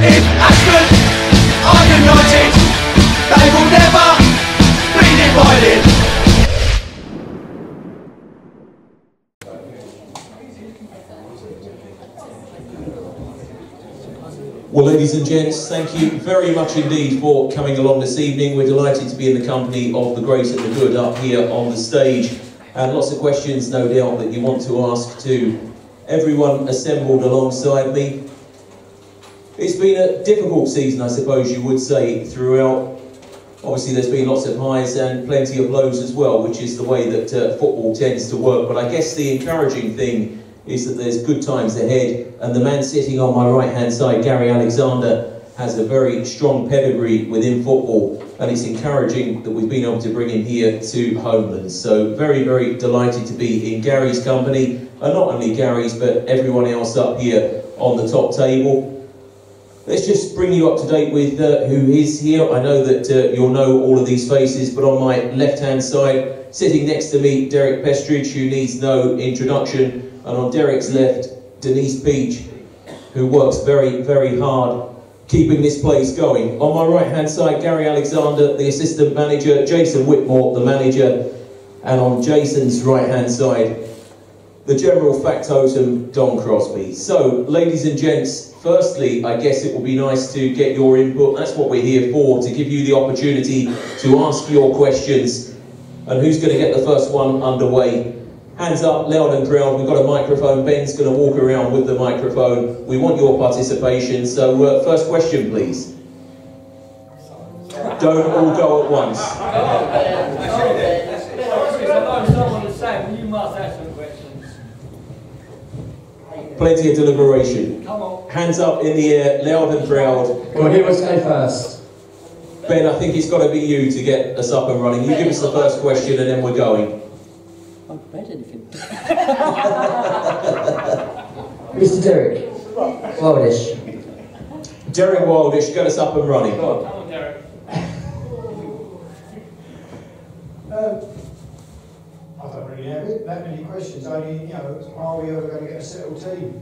If Ashford are united, they will never be divided. Well, ladies and gents, thank you very much indeed for coming along this evening. We're delighted to be in the company of the great and the good up here on the stage. And lots of questions, no doubt, that you want to ask to everyone assembled alongside me. It's been a difficult season, I suppose you would say, throughout. Obviously, there's been lots of highs and plenty of lows as well, which is the way that football tends to work. But I guess the encouraging thing is that there's good times ahead, and the man sitting on my right-hand side, Gary Alexander, has a very strong pedigree within football, and it's encouraging that we've been able to bring him here to Homelands. So very, very delighted to be in Gary's company, and not only Gary's, but everyone else up here on the top table. Let's just bring you up to date with who is here. I know that you'll know all of these faces, but on my left-hand side, sitting next to me, Derek Pestridge, who needs no introduction. And on Derek's left, Denise Peach, who works very, very hard keeping this place going. On my right-hand side, Gary Alexander, the assistant manager, Jason Whitmore, the manager, and on Jason's right-hand side, the general factotum, Don Crosbie. So, ladies and gents, firstly, I guess it will be nice to get your input. That's what we're here for, to give you the opportunity to ask your questions. And who's going to get the first one underway? Hands up, loud and proud. We've got a microphone. Ben's going to walk around with the microphone. We want your participation. So, first question, please. Don't all go at once. You must have some questions. Plenty of deliberation. Come on. Hands up in the air, loud and proud. Well, who wants to go first? Ben, I think it's got to be you to get us up and running. You give us the first question and then we're going. I've read anything. Mr. Derek Wildish. Derek Wildish, get us up and running. Come on, Derek. I don't really have it, that many questions. Only, you know, are we ever going to get a settled team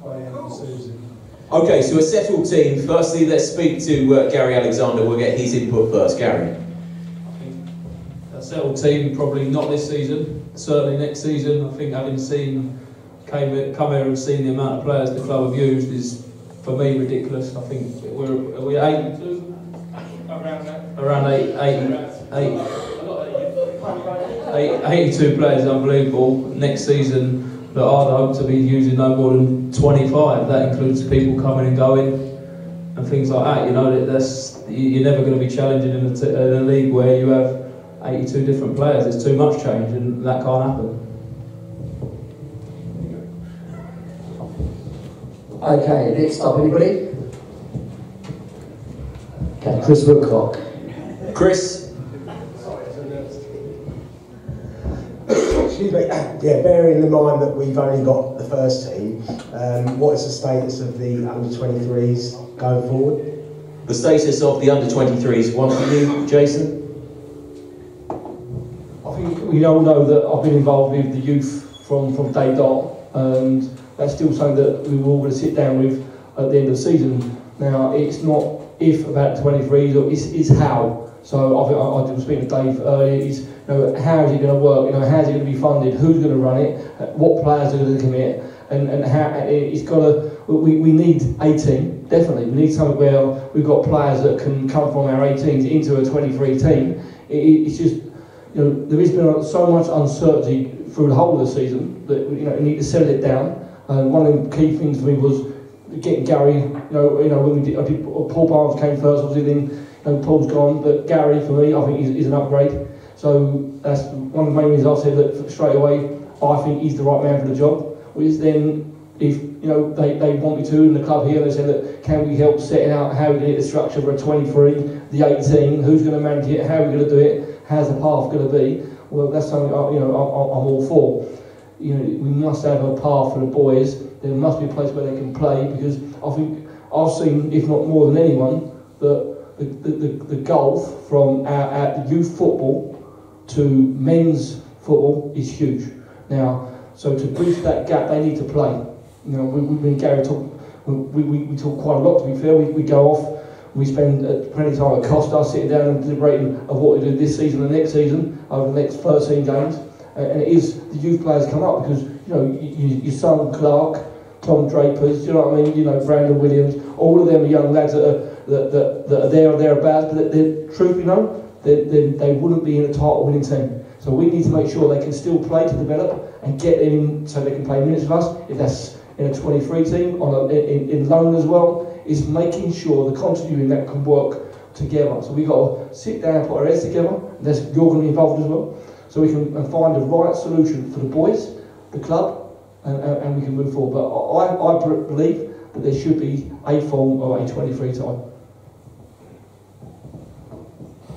by the end of the season? Okay, so a settled team. Firstly, let's speak to Gary Alexander. We'll get his input first. Gary. I think a settled team, probably not this season, certainly next season. I think having come here and seen the amount of players the club have used is, for me, ridiculous. I think we're 82? Around 82 players is unbelievable. Next season, but I'd hope to be using no more than 25. That includes people coming and going and things like that. You know, you're never going to be challenging in a league where you have 82 different players. There's too much change, and that can't happen. Okay, next up, anybody? Okay, Chris Woodcock. Chris. Excuse me. Yeah, bearing in mind that we've only got the first team, what is the status of the under-23s going forward? The status of the under-23s. One for you, Jason? I think we all know that I've been involved with the youth from day dot, and that's still something that we were all going to sit down with at the end of the season. Now, it's not if about 23s, or it's how. So I think I was speaking to Dave earlier. How is it going to work? How's it going to be funded? Who's going to run it? What players are going to commit? And how it's got to. We need a team, definitely. We need something where we've got players that can come from our 18s into a 23 team. It's just, there has been so much uncertainty through the whole of the season that we need to settle it down. And one of the key things for me was getting Gary. When we did, Paul Barnes came first, obviously. Then Paul's gone, but Gary for me, I think is an upgrade. So that's one of the main reasons I said that straight away. I think he's the right man for the job. Which then, if they want me to in the club here, they said that can we help setting out how we can get the structure for a 23, the 18, who's going to manage it, how we're going to do it, how's the path going to be? Well, that's something I'm all for. We must have a path for the boys. There must be a place where they can play, because I think I've seen, if not more than anyone, that the gulf from our youth football to men's football is huge. Now, so to bridge that gap, they need to play. We've been Gary talking We talk quite a lot, to be fair. We go off, we spend plenty of time at Costa sitting down and deliberating of what we do this season and next season, over the next 13 games. And it is the youth players come up because, you know, your son Clark, Tom Drapers, you know what I mean? You know, Brandon Williams, all of them are young lads that are there or thereabouts, but truth be known, they wouldn't be in a title winning team. So we need to make sure they can still play to develop and get them in so they can play minutes with us. If that's in a 23 team, in loan as well, is making sure the continuity in that can work together. So we've got to sit down and put our heads together, and you're going to be involved as well, so we can find the right solution for the boys, the club, and we can move forward. But I believe that there should be a form of a 23 time.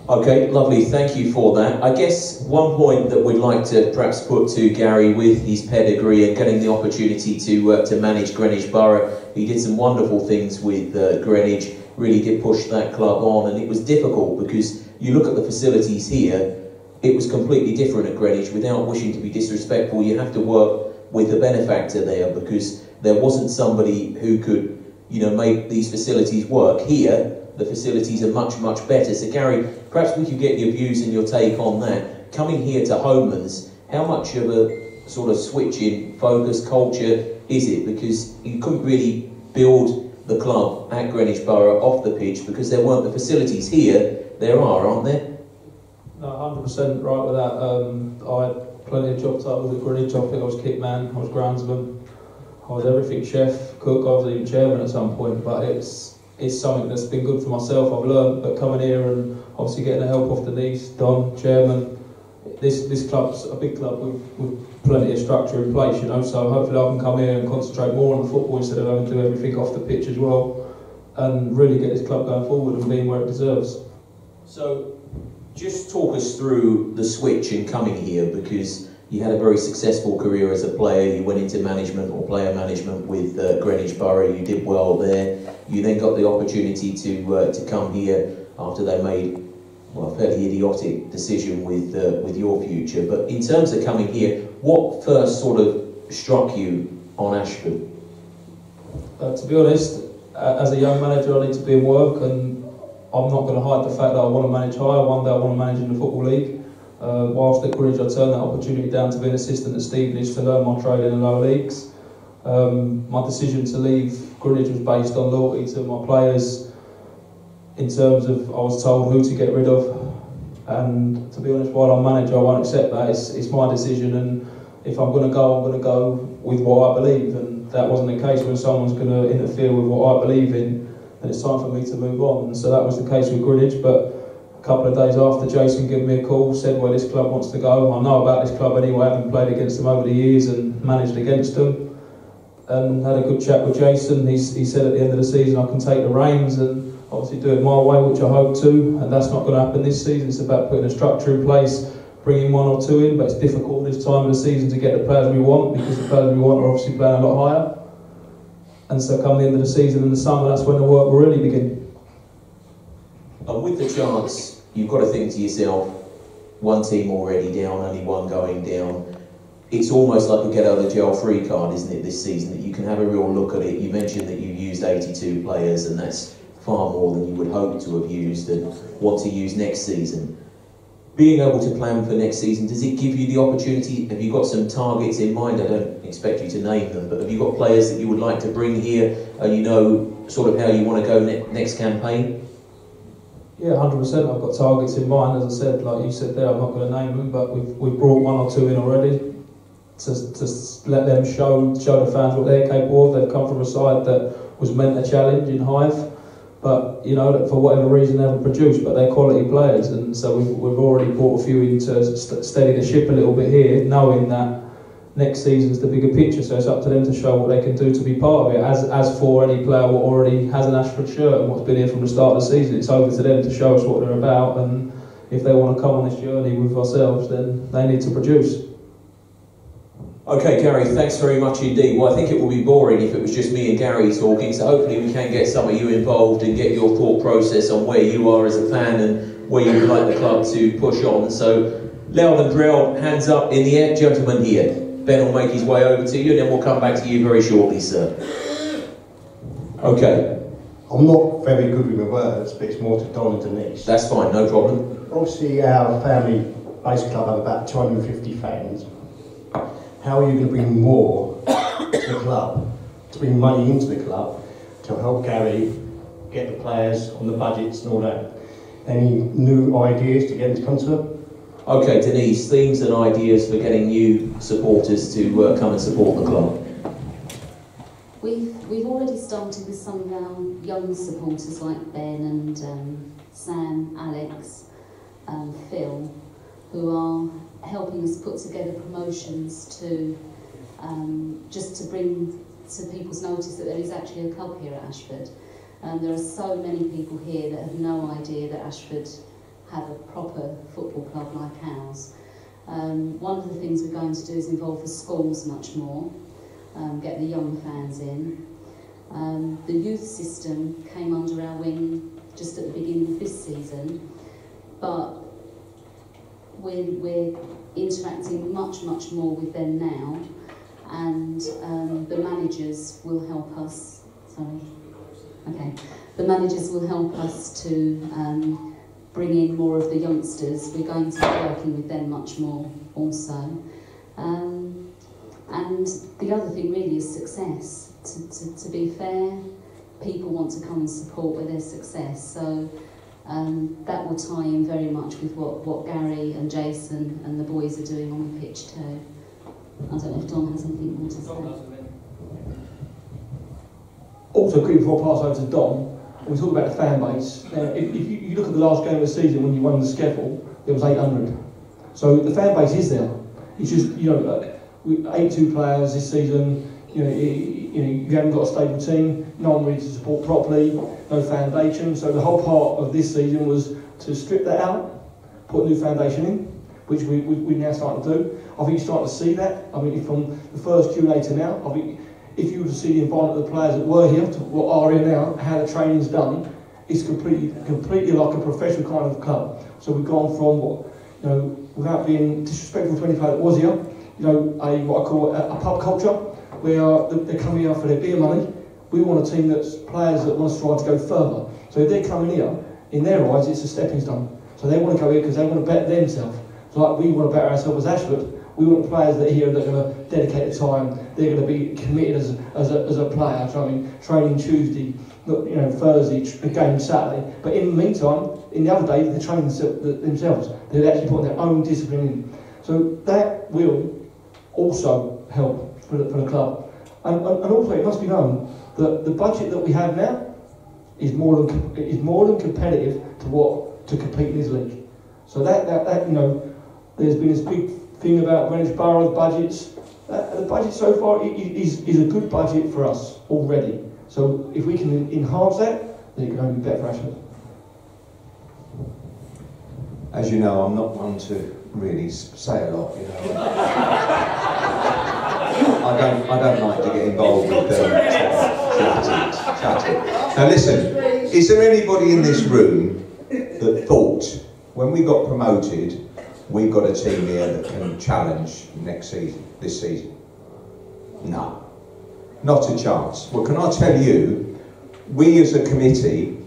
Okay, lovely, thank you for that. I guess one point that we'd like to perhaps put to Gary with his pedigree and getting the opportunity to manage Greenwich Borough, he did some wonderful things with Greenwich, really did push that club on, and it was difficult because you look at the facilities here, it was completely different at Greenwich. Without wishing to be disrespectful, you have to work with the benefactor there because there wasn't somebody who could, you know, make these facilities work. Here, the facilities are much, much better. So Gary, perhaps we could get your views and your take on that. Coming here to Homelands, how much of a sort of switch in focus, culture is it? Because you couldn't really build the club at Greenwich Borough off the pitch because there weren't the facilities. Here, there are, aren't there? No, 100% right with that. I had plenty of job titles at Greenwich. I think I was kit man, I was groundsman, I was everything, chef, cook, I was even chairman at some point, but it's something that's been good for myself. I've learned, but coming here and obviously getting the help off Denise, Don, chairman, this club's a big club with plenty of structure in place, you know, so hopefully I can come here and concentrate more on the football instead of having to do everything off the pitch as well, and really get this club going forward and being where it deserves. So just talk us through the switch in coming here, because you had a very successful career as a player. You went into management or player management with Greenwich Borough. You did well there. You then got the opportunity to come here after they made, well, a fairly idiotic decision with your future. But in terms of coming here, what first sort of struck you on Ashford? To be honest, as a young manager, I need to be in work, and I'm not going to hide the fact that I want to manage higher. One day I want to manage in the Football League. Whilst at Greenwich, I turned that opportunity down to be an assistant at Stevenage to learn my trade in the lower leagues. My decision to leave Greenwich was based on loyalty to my players, in terms of I was told who to get rid of, and to be honest, while I'm manager, I won't accept that. It's my decision, and if I'm going to go with what I believe, and that wasn't the case. When someone's going to interfere with what I believe in, then it's time for me to move on. And so that was the case with Greenwich. But a couple of days after, Jason gave me a call, said, well, this club wants to go. I know about this club anyway, having played against them over the years and managed against them, and had a good chat with Jason. He said at the end of the season I can take the reins and obviously do it my way, which I hope to, and that's not going to happen this season. It's about putting a structure in place, bringing one or two in, but it's difficult this time of the season to get the players we want, because the players we want are obviously playing a lot higher. And so come the end of the season in the summer, that's when the work will really begin. And with the chance, you've got to think to yourself, one team already down, only one going down. It's almost like a get out of jail free card, isn't it, this season, that you can have a real look at it. You mentioned that you used 82 players, and that's far more than you would hope to have used and want to use next season. Being able to plan for next season, does it give you the opportunity? Have you got some targets in mind? I don't expect you to name them, but have you got players that you would like to bring here, and you know sort of how you want to go next campaign? Yeah, 100%. I've got targets in mind. As I said, like you said there, I'm not going to name them, but we've brought one or two in already to let them show the fans what they're capable of. They've come from a side that was meant a challenge in Hive, but you know, that for whatever reason they haven't produced, but they're quality players, and so we've already brought a few in to steady the ship a little bit here, knowing that next season's the bigger picture, so it's up to them to show what they can do to be part of it. As for any player what already has an Ashford shirt and what's been here from the start of the season, it's over to them to show us what they're about, and if they want to come on this journey with ourselves, then they need to produce. Okay, Gary, thanks very much indeed. Well, I think it would be boring if it was just me and Gary talking, so hopefully we can get some of you involved and get your thought process on where you are as a fan and where you would like the club to push on. So, loud and proud, hands up in the air, gentlemen here. Ben will make his way over to you, and then we'll come back to you very shortly, sir. Okay, I'm not very good with my words, but it's more to Don and Denise. that's fine, no problem. Obviously, our family-based club have about 250 fans. How are you going to bring more to the club, to bring money into the club, to help Gary get the players on the budgets and all that? Any new ideas to get them to come to it? Okay, Denise, themes and ideas for getting new supporters to come and support the club. We've already started with some of our young supporters like Ben and Sam, Alex, Phil, who are helping us put together promotions to just to bring to people's notice that there is actually a club here at Ashford. There are so many people here that have no idea that Ashford have a proper football club like ours. One of the things we're going to do is involve the schools much more, get the young fans in. The youth system came under our wing just at the beginning of this season, but we're interacting much more with them now, and the managers will help us. The managers will help us to bring in more of the youngsters. We're going to be working with them much more also. And the other thing really is success. To be fair, people want to come and support with their success. So that will tie in very much with what Gary and Jason and the boys are doing on the pitch too. I don't know if Don has anything more to say. Also, quickly before I pass over to Don, when we talk about the fan base, if you look at the last game of the season when you won the Skeppel, there was 800. So the fan base is there. It's just, 82 players this season. You haven't got a stable team, no one ready to support properly, no foundation. So the whole part of this season was to strip that out, put a new foundation in, which we're now starting to do. I think you're starting to see that. I mean, from the first Q&A to now, I think if you were to see the environment of the players that were here to what are here now, how the training's done, it's completely like a professional kind of club. So we've gone from without being disrespectful to any player that was here, what I call a pub culture, where they're coming here for their beer money. We want a team that's players that want to strive to go further. So if they're coming here, in their eyes, it's a stepping stone. So they want to go here because they want to better themselves. So like we want to better ourselves as Ashford. We want players that are here that are going to dedicate the time. They're going to be committed as a player. So I mean, training Tuesday, Thursday, game Saturday. But in the meantime, in the other days, they're training themselves. They're actually putting their own discipline in. So that will also help for the club. And also, it must be known that the budget that we have now is more than competitive to compete in this league. So that there's been this big thing about Greenwich Borough's budgets. The budget so far is a good budget for us already. So if we can enhance that, then it can only be better for Ashford. As you know, I'm not one to really say a lot. I don't like to get involved with chatting. Now listen, is there anybody in this room that thought when we got promoted, we've got a team here that can challenge this season? No, not a chance. Well, can I tell you, we as a committee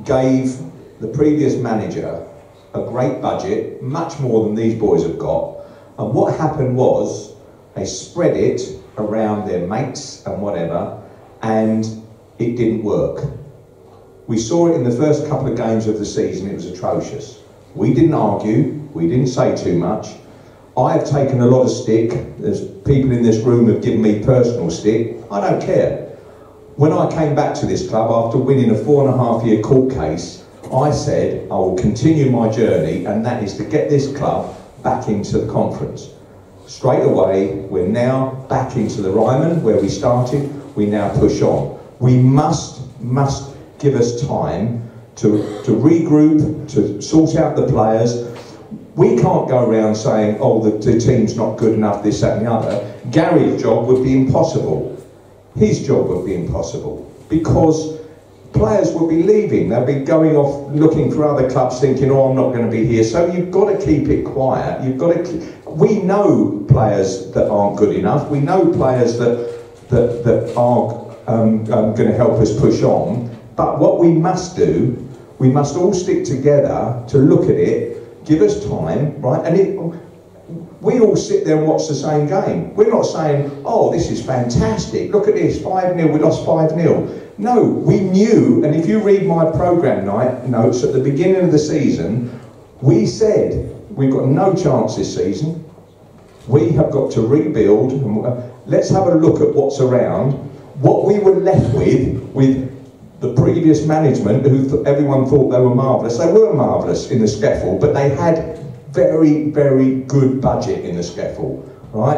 gave the previous manager a great budget, much more than these boys have got, and what happened was they spread it around their mates and whatever, and it didn't work. We saw it in the first couple of games of the season. It was atrocious. We didn't argue, we didn't say too much. I have taken a lot of stick. There's people in this room have given me personal stick. I don't care. When I came back to this club after winning a 4.5-year court case, I said I will continue my journey, and that is to get this club back into the conference. Straight away, we're now back into the Ryman where we started. We now push on. We must give us time to regroup, to sort out the players. We can't go around saying, oh, the team's not good enough, this, that and the other. Gary's job would be impossible. His job would be impossible because players would be leaving. They'll be going off looking for other clubs thinking, oh, I'm not going to be here. So you've got to keep it quiet. We know players that aren't good enough. We know players that are going to help us push on. But what we must do, we must all stick together to look at it, give us time, right? And we all sit there and watch the same game. We're not saying, oh, this is fantastic, look at this, 5-0, we lost 5-0. No, we knew, and if you read my programme notes at the beginning of the season, we said, we've got no chance this season. We have got to rebuild. Let's have a look at what's around. What we were left with the previous management, who everyone thought they were marvellous. They were marvellous in the scaffold, but they had very, very good budget in the scaffold, right?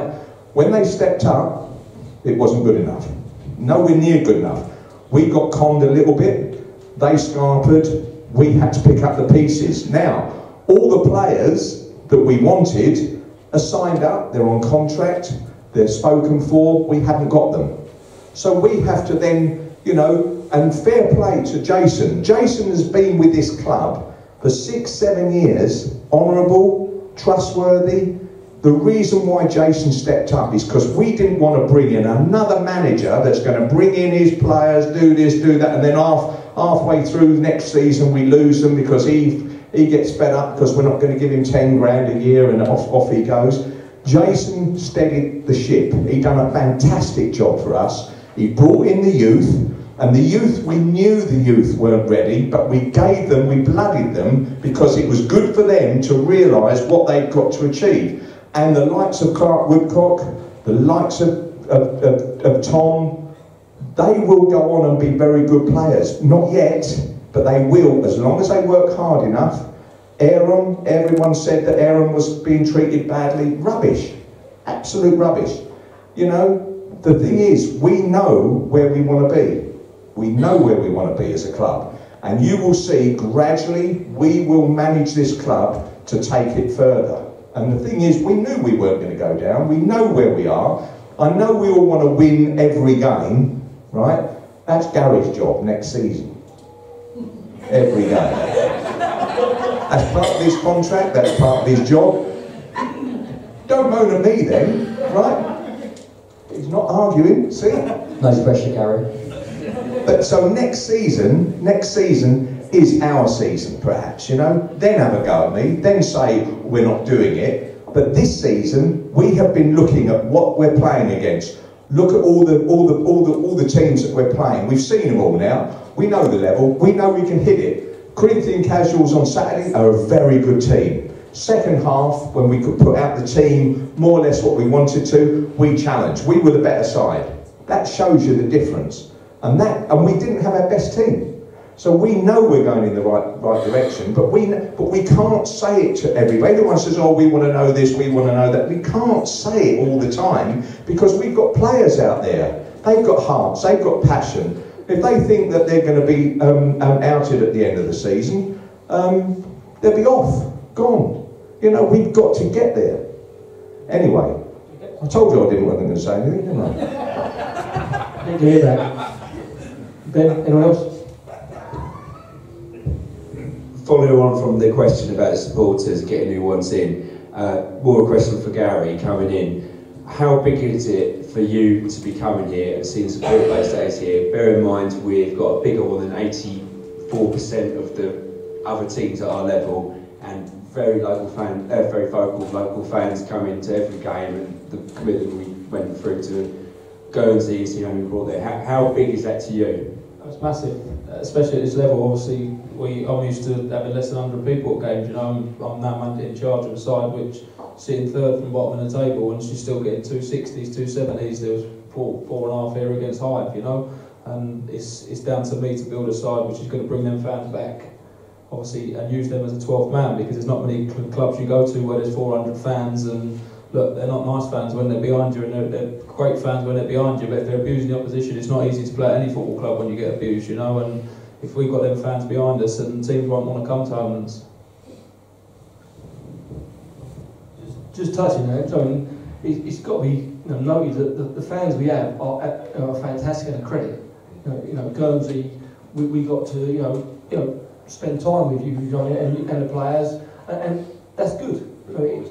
When they stepped up, it wasn't good enough. Nowhere near good enough. We got conned a little bit. They scarpered. We had to pick up the pieces. Now, all the players that we wanted are signed up, they're on contract, they're spoken for, we haven't got them. So we have to then, you know, and fair play to Jason. Jason has been with this club for 6-7 years, honourable, trustworthy. The reason why Jason stepped up is because we didn't want to bring in another manager that's going to bring in his players, do this, do that, and then halfway through next season we lose them because he gets fed up because we're not going to give him 10 grand a year and off he goes. Jason steadied the ship. He done a fantastic job for us. He brought in the youth, and the youth, we knew the youth weren't ready, but we gave them, we blooded them because it was good for them to realise what they'd got to achieve. And the likes of Clark Woodcock, the likes of Tom, they will go on and be very good players. Not yet, but they will, as long as they work hard enough. Aaron, everyone said that Aaron was being treated badly. Rubbish. Absolute rubbish. You know, the thing is, we know where we want to be. We know where we want to be as a club. And you will see, gradually, we will manage this club to take it further. And the thing is, we knew we weren't going to go down. We know where we are. I know we all want to win every game, right? That's Gary's job next season. Every game. That's part of his contract, that's part of his job. Don't moan at me then, right? He's not arguing, see? No pressure, Gary. But so next season is our season, perhaps, you know? Then have a go at me, then say we're not doing it. But this season, we have been looking at what we're playing against. Look at all the teams that we're playing. We've seen them all now. We know the level. We know we can hit it. Corinthian Casuals on Saturday are a very good team. Second half, when we could put out the team more or less what we wanted to, we challenged. We were the better side. That shows you the difference. And we didn't have our best team. So we know we're going in the right direction, but we can't say it to everybody. Everyone says, oh, we want to know this, we want to know that. We can't say it all the time because we've got players out there. They've got hearts, they've got passion. If they think that they're going to be outed at the end of the season, they'll be off, gone. You know, we've got to get there. Anyway, I told you I wasn't going to say anything, didn't I? Didn't hear that. Ben, anyone else? Following on from the question about the supporters getting new ones in, more a question for Gary coming in. How big is it for you to be coming here and seeing support based days here? Bear in mind we've got a bigger one than 84% of the other teams at our level, and very vocal local fans come into every game, and the commitment we went through to go and see home and brought there. How big is that to you? It's massive, especially at this level. Obviously, I'm used to having less than 100 people at games. You know, I'm now in charge of a side which sitting third from bottom of the table, and she's still getting 260s, 270s. There was four and a half here against Hive, you know, and it's down to me to build a side which is going to bring them fans back, obviously, and use them as a 12th man, because there's not many clubs you go to where there's 400 fans, and look, they're not nice fans when they're behind you, and they're great fans when they're behind you, but if they're abusing the opposition, it's not easy to play at any football club when you get abused, you know, and if we've got them fans behind us, and teams won't want to come to Homelands. Just touching that, John, it's got to be noted that the fans we have are fantastic and a credit. You know, Guernsey, we got to you know spend time with you, Johnny, and the players, and that's good. You know,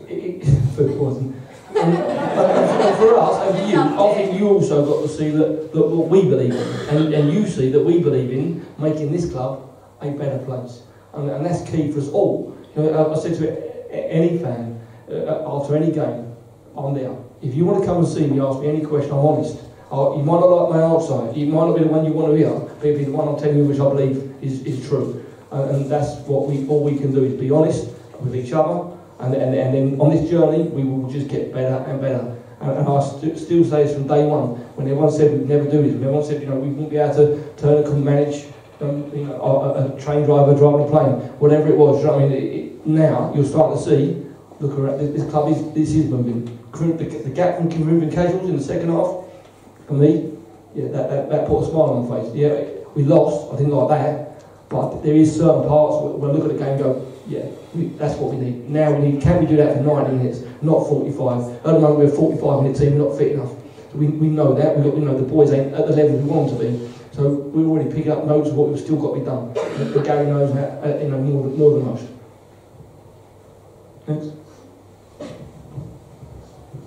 food poison. And for us, and for you, I think you also got to see that what we believe in, and you see that we believe in making this club a better place, and that's key for us all. You know, I said to any fan after any game, I'm there. If you want to come and see me, ask me any question, I'm honest. You might not like my answer, it might not be the one you want to hear, but it'll be the one I'm telling you which I believe is true. And that's what all we can do is be honest with each other, and then on this journey we will just get better and better. And I still say this from day one, when everyone said we'd never do this, when everyone said, you know, we wouldn't be able to turn and manage you know, a train driver driving a plane, whatever it was. You know what I mean? Now you're starting to see, look around, this club is moving. The gap from moving casuals in the second half, for me, yeah, that put a smile on my face. Yeah, we lost, I didn't like that, but there is certain parts when I look at the game and go, yeah, that's what we need. Now we need, can we do that for 90 minutes, not 45? At the moment we're a 45-minute team, we're not fit enough. So we know that, we know the boys ain't at the level we want them to be. So we're already picking up notes of what we've still got to be done. But Gary knows that, you know, more than most. Thanks.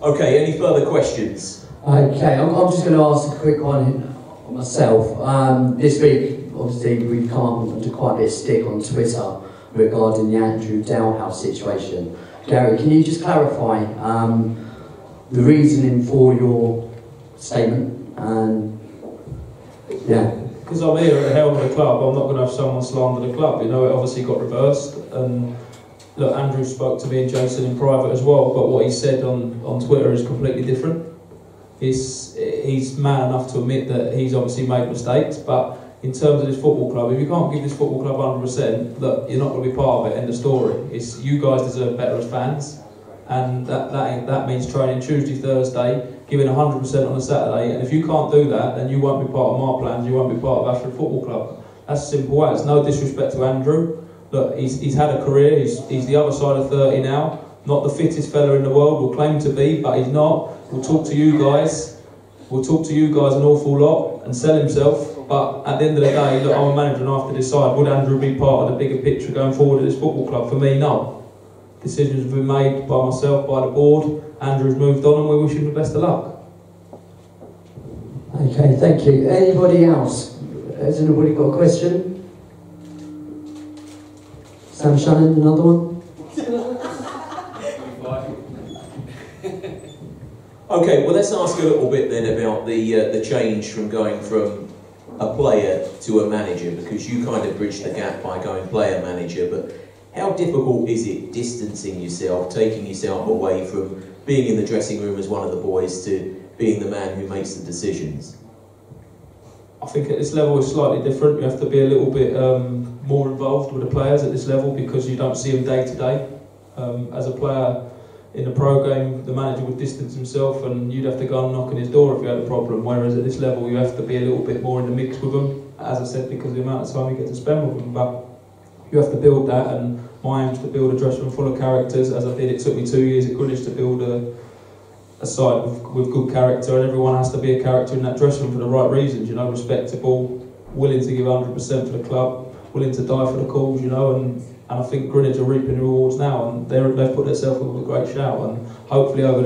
Okay, any further questions? Okay, I'm just going to ask a quick one myself. This week, obviously, we've come up under quite a bit of stick on Twitter regarding the Andrew Dalhouse situation. Gary, can you just clarify the reasoning for your statement? And yeah. Because I'm here at the helm of the club, I'm not going to have someone slander the club. You know, it obviously got reversed. And look, Andrew spoke to me and Jason in private as well, but what he said on Twitter is completely different. He's man enough to admit that he's obviously made mistakes, but in terms of this football club, if you can't give this football club 100%, look, you're not going to be part of it, end of story. It's, you guys deserve better as fans, and that means training Tuesday, Thursday, giving 100% on a Saturday, and if you can't do that, then you won't be part of my plans, you won't be part of Ashford Football Club. That's simple as. No disrespect to Andrew. Look, he's had a career, he's the other side of 30 now, not the fittest fella in the world, will claim to be, but he's not. We'll talk to you guys an awful lot and sell himself, but at the end of the day, look, I'm a manager and I have to decide, would Andrew be part of the bigger picture going forward at this football club? For me, no. Decisions have been made by myself, by the board. Andrew's moved on and we wish him the best of luck. Okay, thank you. Anybody else? Has anybody got a question? Sam Shannon, another one? Okay, well let's ask a little bit then about the change from going from a player to a manager, because you kind of bridged the gap by going player-manager, but how difficult is it distancing yourself, taking yourself away from being in the dressing room as one of the boys to being the man who makes the decisions? I think at this level it's slightly different. You have to be a little bit more involved with the players at this level because you don't see them day to day. As a player in the pro game, the manager would distance himself and you'd have to go and knock on his door if you had a problem, whereas at this level you have to be a little bit more in the mix with them, as I said, because of the amount of time you get to spend with them. But you have to build that, and my aim is to build a dressing room full of characters. As I did, it took me 2 years at Greenwich to build a side with good character, and everyone has to be a character in that dressing room for the right reasons, you know, respectable, willing to give 100% for the club, willing to die for the cause, you know, and I think Greenwich are reaping the rewards now, and they've put themselves up with a great shout, and hopefully over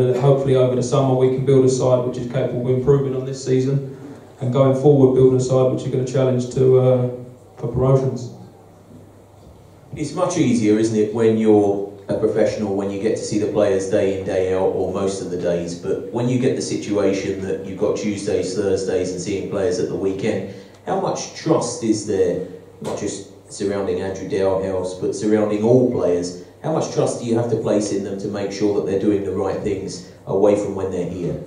the summer we can build a side which is capable of improving on this season, and going forward building a side which is going to challenge for promotions. It's much easier, isn't it, when you're a professional, when you get to see the players day in, day out, or most of the days, but when you get the situation that you've got Tuesdays, Thursdays and seeing players at the weekend, how much trust is there, not just surrounding Andrew Dalhouse, but surrounding all players? How much trust do you have to place in them to make sure that they're doing the right things away from when they're here?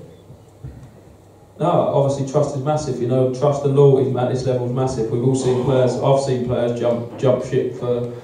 No, obviously trust is massive, you know, trust and loyalty at this level is massive. We've all seen players, I've seen players jump ship for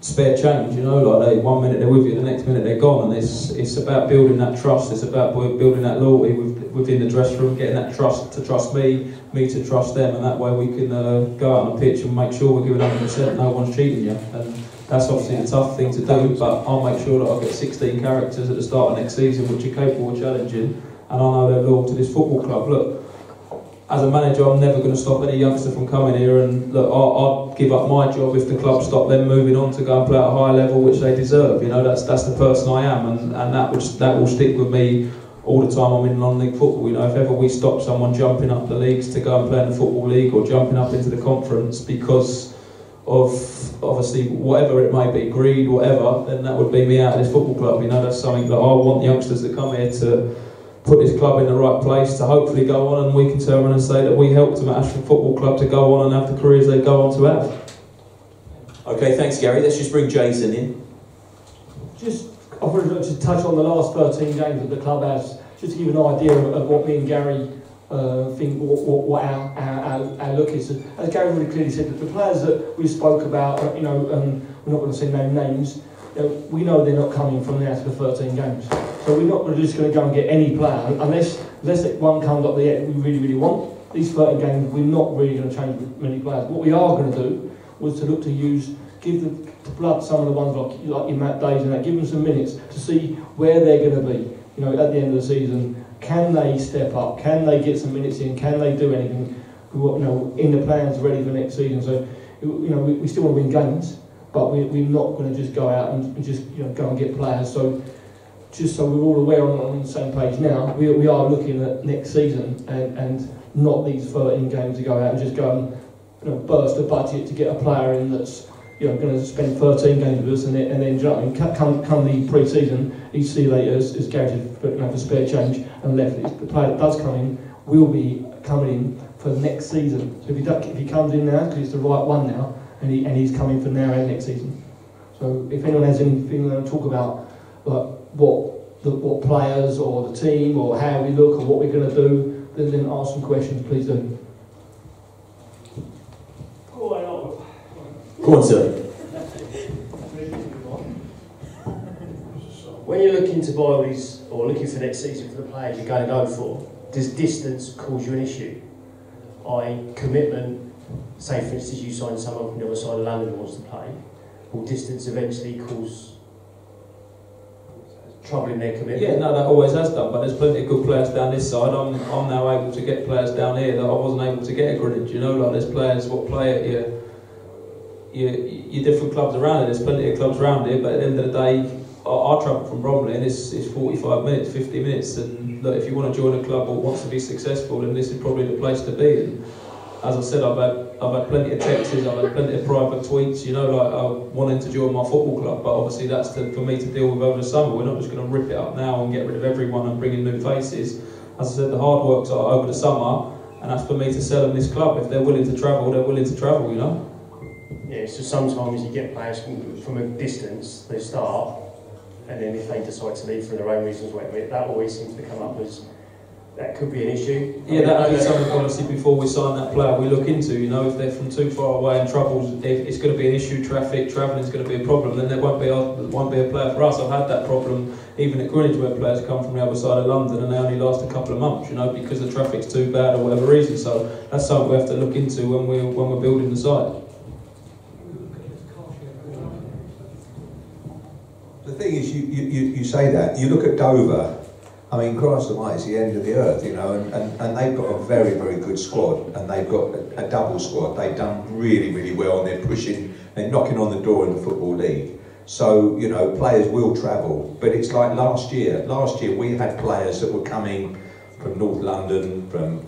spare change, you know, like 1 minute they're with you, the next minute they're gone, and it's about building that trust, it's about building that loyalty within the dressing room, getting that trust to trust me to trust them, and that way we can go out on the pitch and make sure we're giving 100%, no one's cheating you, and that's obviously a tough thing to do, but I'll make sure that I'll get 16 characters at the start of next season which are capable of challenging, and I know they're loyal to this football club. Look, as a manager, I'm never going to stop any youngster from coming here, and look, I'd give up my job if the club stopped them moving on to go and play at a high level, which they deserve. You know, that's the person I am, and that will stick with me all the time I'm in non-league football. You know, if ever we stop someone jumping up the leagues to go and play in the football league or jumping up into the conference because of obviously whatever it may be, greed, whatever, then that would be me out of this football club. You know, that's something that I want youngsters that come here to put this club in the right place to hopefully go on, and we can turn around and say that we helped them at Ashford Football Club to go on and have the careers they go on to have. Okay, thanks Gary. Let's just bring Jason in. I would like to touch on the last 13 games that the club has, just to give an idea of what me and Gary think, what our look is. As Gary really clearly said, that the players that we spoke about, you know, we're not going to say names, you know, we know they're not coming from there to the 13 games. So we're not just going to go and get any player, unless one comes up there we really want. These 13 games, we're not really going to change many players. What we are going to do was to look to give the blood some of the ones like your Matt Days and that, give them some minutes to see where they're going to be. You know, at the end of the season, can they step up? Can they get some minutes in? Can they do anything? You know, in the plans ready for next season. So, you know, we still want to win games, but we're not going to just go out and just, you know, go and get players. So, just so we're all aware on the same page now, we are looking at next season and not these 13 games to go out and just go and, you know, burst the budget to get a player in that's, you know, going to spend 13 games with us, and then you know, I mean, come the pre-season, each see later as Gary said, you know, for spare change and left. The player that does come in will be coming in for next season. So if he comes in now, because it's the right one now, and he's coming for now and next season. So if anyone has anything to talk about, like what players or the team or how we look or what we're going to do, then ask some questions, please do. Go on, sir. When you're looking to buy all these, or looking for next season for the players you're going to go for, does distance cause you an issue? Commitment, say for instance you sign someone from the other side of London who wants to play, will distance eventually cause trouble in their commitment? Yeah, no, that always has done, but there's plenty of good players down this side. I'm now able to get players down here that I wasn't able to get at Greenwich. You know, like there's players what play at your different clubs around it. There's plenty of clubs around here, but at the end of the day, I travel from Bromley and it's 45 minutes, 50 minutes, and look, if you want to join a club or wants to be successful, then this is probably the place to be. And as I said, I've had plenty of texts, I've had plenty of private tweets, you know, like wanting to join my football club, but obviously that's for me to deal with over the summer. We're not just going to rip it up now and get rid of everyone and bring in new faces. As I said, the hard work's over the summer, and that's for me to sell them this club. If they're willing to travel, they're willing to travel, you know. Yeah, so sometimes you get players from a distance, they start, and then if they decide to leave for their own reasons, that always seems to come up as, that could be an issue. Yeah, that would be something obviously before we sign that player we look into, you know, if they're from too far away and troubles, if it's going to be an issue, travelling is going to be a problem, then there won't be a player for us. I've had that problem even at Greenwich where players come from the other side of London and they only last a couple of months, you know, because the traffic's too bad or whatever reason. So that's something we have to look into when we're building the site. The thing is, you say that, you look at Dover, I mean, Christ almighty, it's the end of the earth, you know, and they've got a very, very good squad, and they've got a double squad. They've done really, really well, and they're knocking on the door in the Football League. So, you know, players will travel, but it's like last year. Last year we had players that were coming from North London, from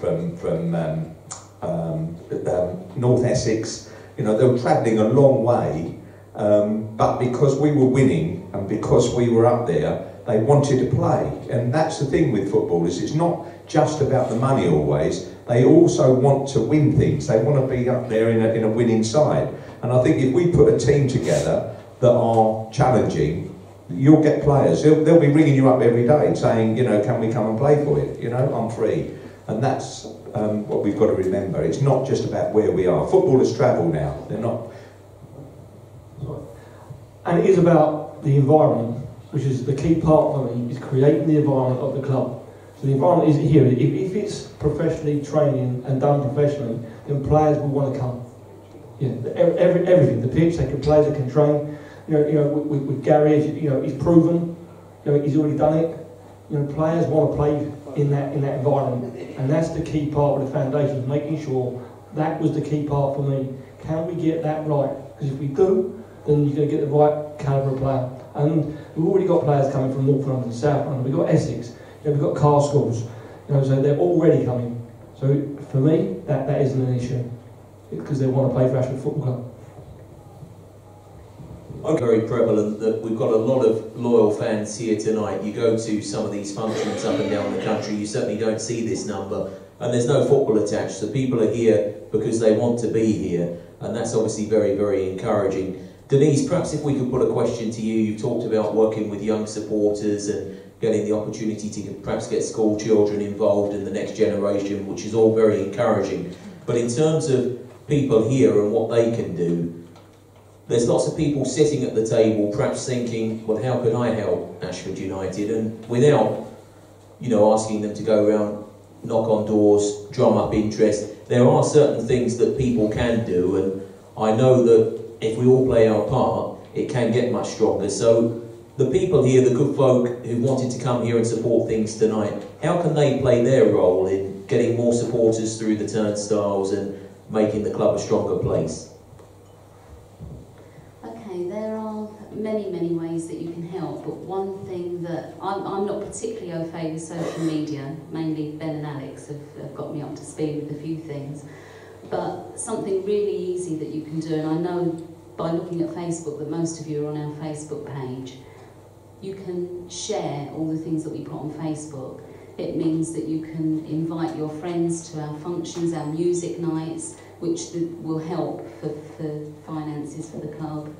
North Essex, you know, they were travelling a long way, but because we were winning, and because we were up there, they wanted to play. And that's the thing with footballers, it's not just about the money always, they also want to win things. They want to be up there in a winning side. And I think if we put a team together that are challenging, you'll get players. They'll be ringing you up every day saying, you know, can we come and play for you? You know, I'm free. And that's what we've got to remember. It's not just about where we are. Footballers travel now, they're not. And it is about the environment, which is the key part for me, is creating the environment of the club. So the environment is here. If it's professionally training and done professionally, then players will want to come. Yeah, everything. The pitch, they can play, they can train. You know, with Gary, you know, he's proven. You know, he's already done it. You know, players want to play in that environment, and that's the key part of the foundations, making sure that was the key part for me. Can we get that right? Because if we do, then you're going to get the right calibre of player. And we've already got players coming from North London, South London, we've got Essex, we've got car schools, so they're already coming. So for me, that isn't an issue, because they want to play for Ashford Football Club. Very prevalent that we've got a lot of loyal fans here tonight. You go to some of these functions up and down the country, you certainly don't see this number, and there's no football attached, so people are here because they want to be here, and that's obviously very, very encouraging. Denise, perhaps if we could put a question to you. You've talked about working with young supporters and getting the opportunity to perhaps get school children involved in the next generation, which is all very encouraging. But in terms of people here and what they can do, there's lots of people sitting at the table perhaps thinking, well, how can I help Ashford United? And without, asking them to go around, knock on doors, drum up interest, there are certain things that people can do, and I know that if we all play our part, it can get much stronger. So the people here, the good folk who wanted to come here and support things tonight, how can they play their role in getting more supporters through the turnstiles and making the club a stronger place? Okay, there are many, many ways that you can help, but one thing that I'm not particularly au fait with social media, mainly Ben and Alex have got me up to speed with a few things, but something really easy that you can do, and I know by looking at Facebook that most of you are on our Facebook page, you can share all the things that we put on Facebook. It means that you can invite your friends to our functions, our music nights, which will help for finances for the club.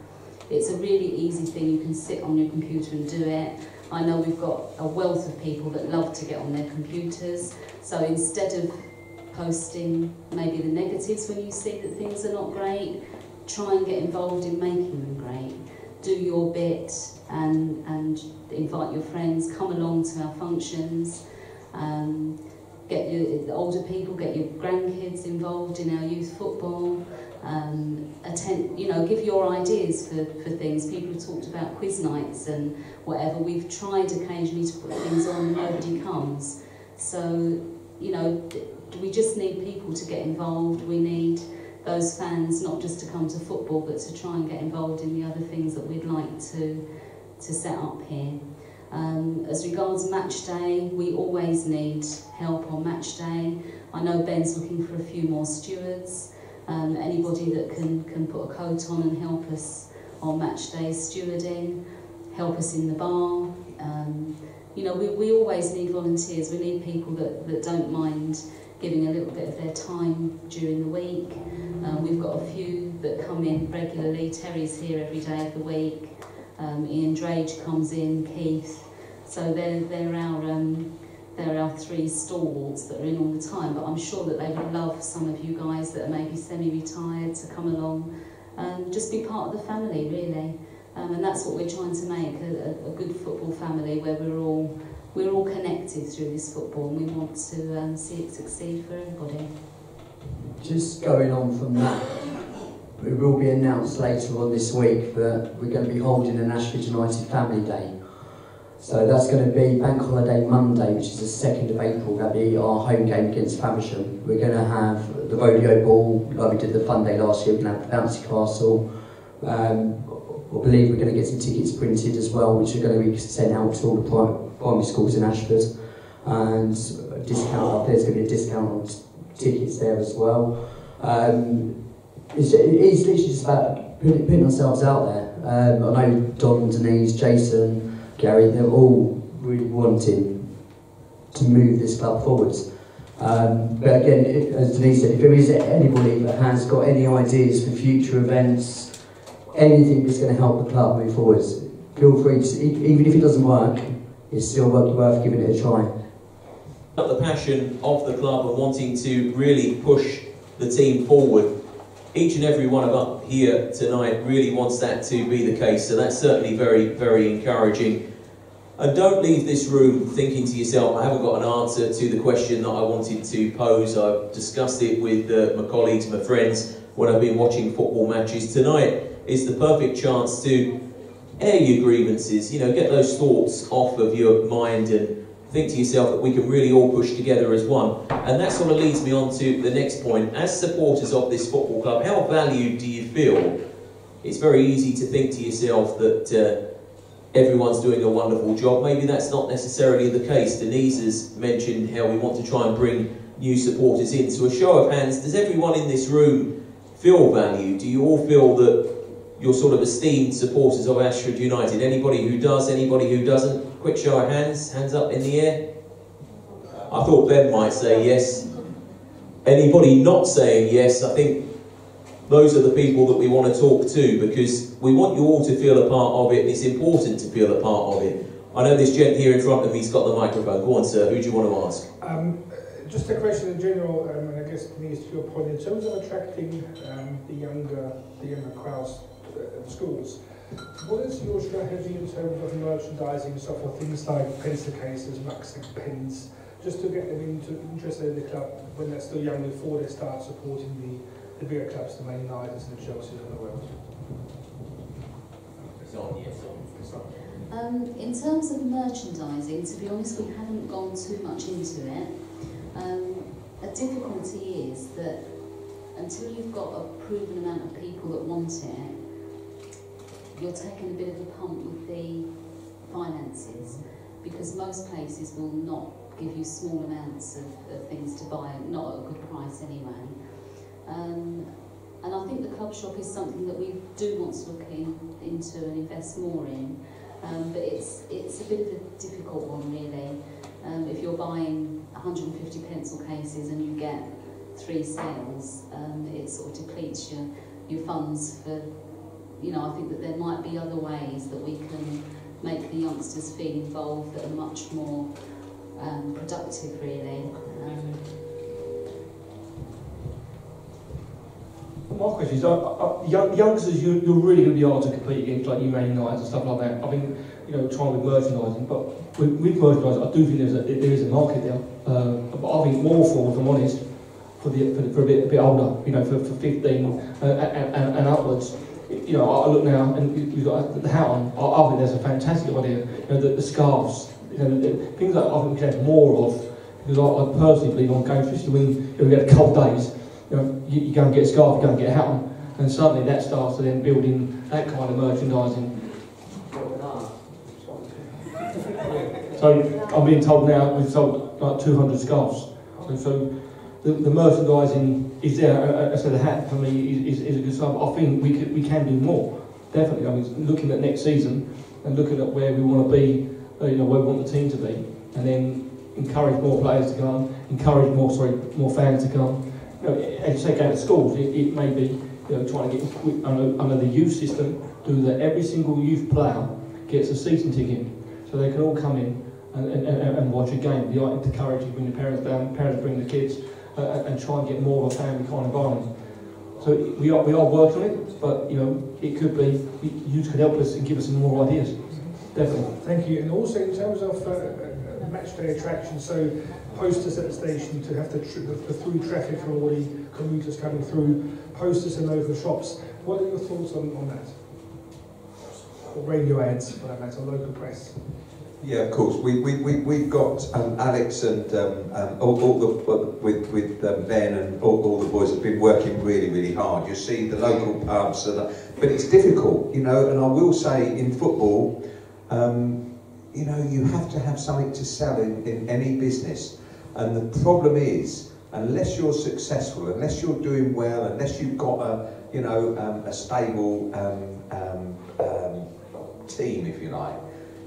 It's a really easy thing. You can sit on your computer and do it. I know we've got a wealth of people that love to get on their computers, so instead of posting maybe the negatives when you see that things are not great, try and get involved in making them great. Do your bit and invite your friends, come along to our functions, get your older people, get your grandkids involved in our youth football, attend, give your ideas for things. People have talked about quiz nights and whatever. We've tried occasionally to put things on and nobody comes. So, we just need people to get involved. We need those fans not just to come to football, but to try and get involved in the other things that we'd like to set up here. As regards match day, we always need help on match day. I know Ben's looking for a few more stewards. Anybody that can put a coat on and help us on match day stewarding, help us in the bar. We always need volunteers. We need people that don't mind giving a little bit of their time during the week. We've got a few that come in regularly. Terry's here every day of the week. Ian Drage comes in, Keith. So they're our three stalwarts that are in all the time. But I'm sure that they would love some of you guys that are maybe semi-retired to come along and just be part of the family, really. And that's what we're trying to make, a good football family where we're all connected through this football, and we want to see it succeed for everybody. Just going on from that, it will be announced later on this week that we're going to be holding an Ashford United Family Day. So that's going to be Bank Holiday Monday, which is the 2nd of April. That'll be our home game against Faversham. We're going to have the rodeo ball, like we did the fun day last year. We're going to have the bouncy castle. I believe we're going to get some tickets printed as well, which are going to be sent out to all the primary schools in Ashford. And a discount, there's going to be a discount on tickets there as well. It's literally just about putting ourselves out there. I know Don, Denise, Jason, Gary, they're all really wanting to move this club forwards. But again, as Denise said, if there is anybody that has got any ideas for future events, anything that's going to help the club move forwards, feel free to, even if it doesn't work, it's still worth giving it a try. The passion of the club and wanting to really push the team forward. Each and every one of us here tonight really wants that to be the case, so that's certainly very, very encouraging. And don't leave this room thinking to yourself, I haven't got an answer to the question that I wanted to pose. I've discussed it with my colleagues, my friends, when I've been watching football matches. Tonight is the perfect chance to air your grievances, get those thoughts off of your mind and think to yourself that we can really all push together as one. And that sort of leads me on to the next point. As supporters of this football club, how valued do you feel? It's very easy to think to yourself that everyone's doing a wonderful job. Maybe that's not necessarily the case. Denise has mentioned how we want to try and bring new supporters in. So a show of hands, does everyone in this room feel valued? Do you all feel that you're sort of esteemed supporters of Ashford United? Anybody who does, anybody who doesn't? Quick show of hands, hands up in the air. I thought Ben might say yes. Anybody not saying yes, I think those are the people that we want to talk to, because we want you all to feel a part of it, and it's important to feel a part of it. I know this gent here in front of me's got the microphone. Go on, sir, who do you want to ask? Just a question in general, and I guess Denise, to your point, in terms of attracting the younger crowds at the schools, what is your strategy in terms of merchandising and stuff, for things like pencil cases, rucksack, pens, just to get them interested in the club when they're still young, before they start supporting the bigger clubs, the Man Uniteds and the Chelseas of the world? In terms of merchandising, to be honest, we haven't gone too much into it. A difficulty is that until you've got a proven amount of people that want it, you're taking a bit of a pump with the finances, because most places will not give you small amounts of things to buy, not at a good price anyway. And I think the club shop is something that we do want to look into and invest more in, but it's a bit of a difficult one really. If you're buying 150 pencil cases and you get 3 sales, it sort of depletes your funds for, you know, I think that there might be other ways that we can make the youngsters feel involved that are much more productive really. My question is, youngsters, you're really going to be hard to compete against, like you Man United and stuff like that. I mean, you know, trying with merchandising, but with merchandising, I do think there is a market there. But I think more for, if I'm honest, for a bit older, you know, for 15 and upwards. You know, I look now and you've got the hat on. I think there's a fantastic idea. You know, the scarves, you know, things that I think we can have more of. Because I personally believe on games, especially when we had cold days. You know, you go and get a scarf, you go and get a hat on, and suddenly that starts to then build in that kind of merchandising. So I'm being told now we've sold like 200 scarves. So the merchandising is there. I said the hat for me is a good stuff. I think we can do more. Definitely. I mean, looking at next season and looking at where we want to be, you know, where we want the team to be, and then encourage more players to come, encourage more fans to come. You know, as you say, going to schools, it may be, you know, trying to get under the youth system, do that every single youth player gets a season ticket, so they can all come in and watch a game. The item to encourage you, bring the parents down, parents bring the kids, and try and get more of a family kind of environment. So we are working on it, but you know, it could be you could help us and give us some more ideas. Definitely. Thank you. And also in terms of match day attraction, so posters at the station to have the through traffic for all the commuters coming through, posters in local shops. What are your thoughts on that? Or radio ads, for that matter, local press? Yeah, of course. We've got Alex and with Ben and all the boys have been working really hard. You see the local pubs, but it's difficult, you know. And I will say in football, you know, you have to have something to sell in any business. And the problem is, unless you're successful, unless you're doing well, unless you've got a stable team, if you like,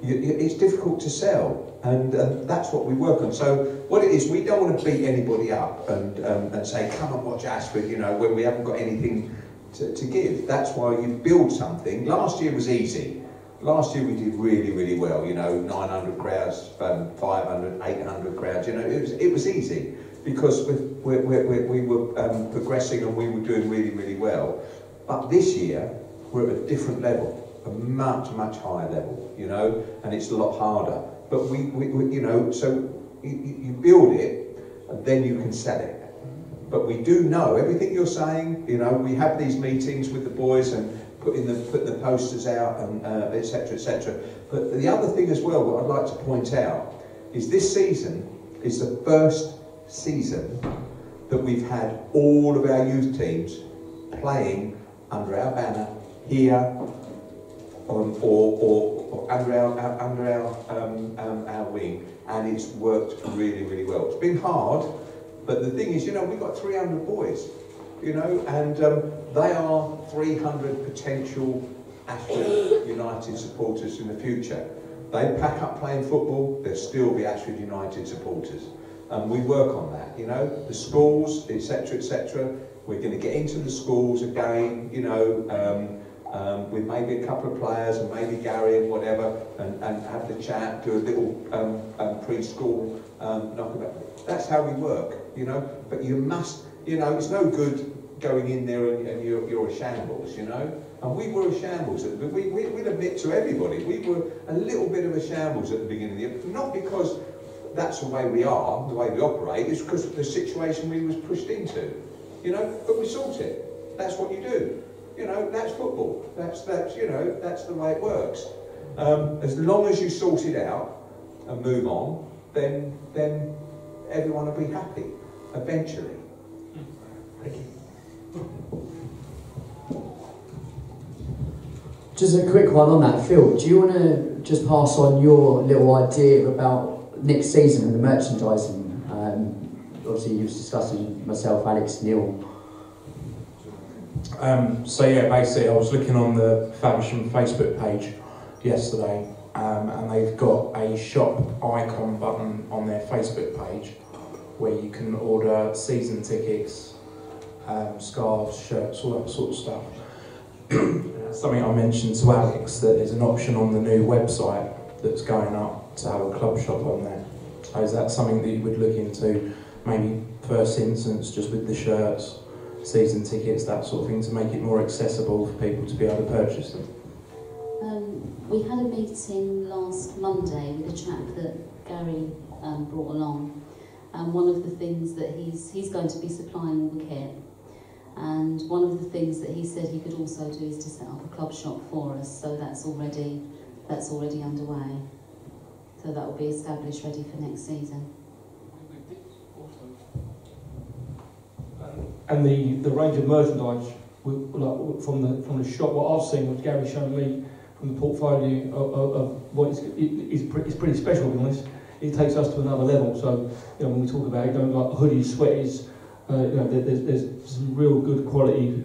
it's difficult to sell, and that's what we work on. So what it is, we don't want to beat anybody up and say, come and watch Ashford, you know, when we haven't got anything to give. That's why you build something. Last year was easy. Last year we did really well, you know, 900 crowds, 500, 800 crowds, you know, it was easy because we were progressing and we were doing really well. But this year we're at a different level, a much higher level, you know, and it's a lot harder. But we you know, so you build it and then you can sell it. But we do know everything you're saying, you know, we have these meetings with the boys and putting the posters out and etc. But the other thing as well, what I'd like to point out is this season is the first season that we've had all of our youth teams playing under our banner here, or under our wing, and it's worked really, really well. It's been hard, but the thing is, you know, we've got 300 boys, you know, and they are 300 potential Ashford United supporters in the future. They pack up playing football, they'll still be Ashford United supporters. And we work on that, you know, the schools, etc., etc. We're going to get into the schools again, you know, with maybe a couple of players and maybe Gary and whatever, and have the chat, do a little preschool knockabout. That's how we work, you know. But you must, you know, it's no good going in there and you're a shambles, you know. And we were a shambles. We'll admit to everybody, we were a little bit of a shambles at the beginning of the year. Not because that's the way we are, the way we operate, it's because of the situation we was pushed into, you know. But we sort it. That's what you do. You know, that's football. That's you know, that's the way it works. As long as you sort it out and move on, then everyone will be happy eventually. Thank you. Just a quick one on that, Phil. Do you want to just pass on your little idea about next season and the merchandising? Obviously, you was discussing myself, Alex, Neil. So yeah, basically I was looking on the Faversham Facebook page yesterday, and they've got a shop icon button on their Facebook page where you can order season tickets, scarves, shirts, all that sort of stuff. Something I mentioned to Alex, that there's an option on the new website that's going up to have a club shop on there. So is that something that you would look into, maybe first instance, just with the shirts, season tickets, that sort of thing, to make it more accessible for people to be able to purchase them? We had a meeting last Monday with a chap that Gary brought along, and one of the things that he's going to be supplying all the kit, and one of the things that he said he could also do is to set up a club shop for us, so that's already underway. So that will be established, ready for next season. And the range of merchandise from the shop, what I've seen, what Gary's shown me from the portfolio of what is pretty special, to be honest. It takes us to another level. So, you know, when we talk about, you know, like hoodies, sweaties, you know, there's some real good quality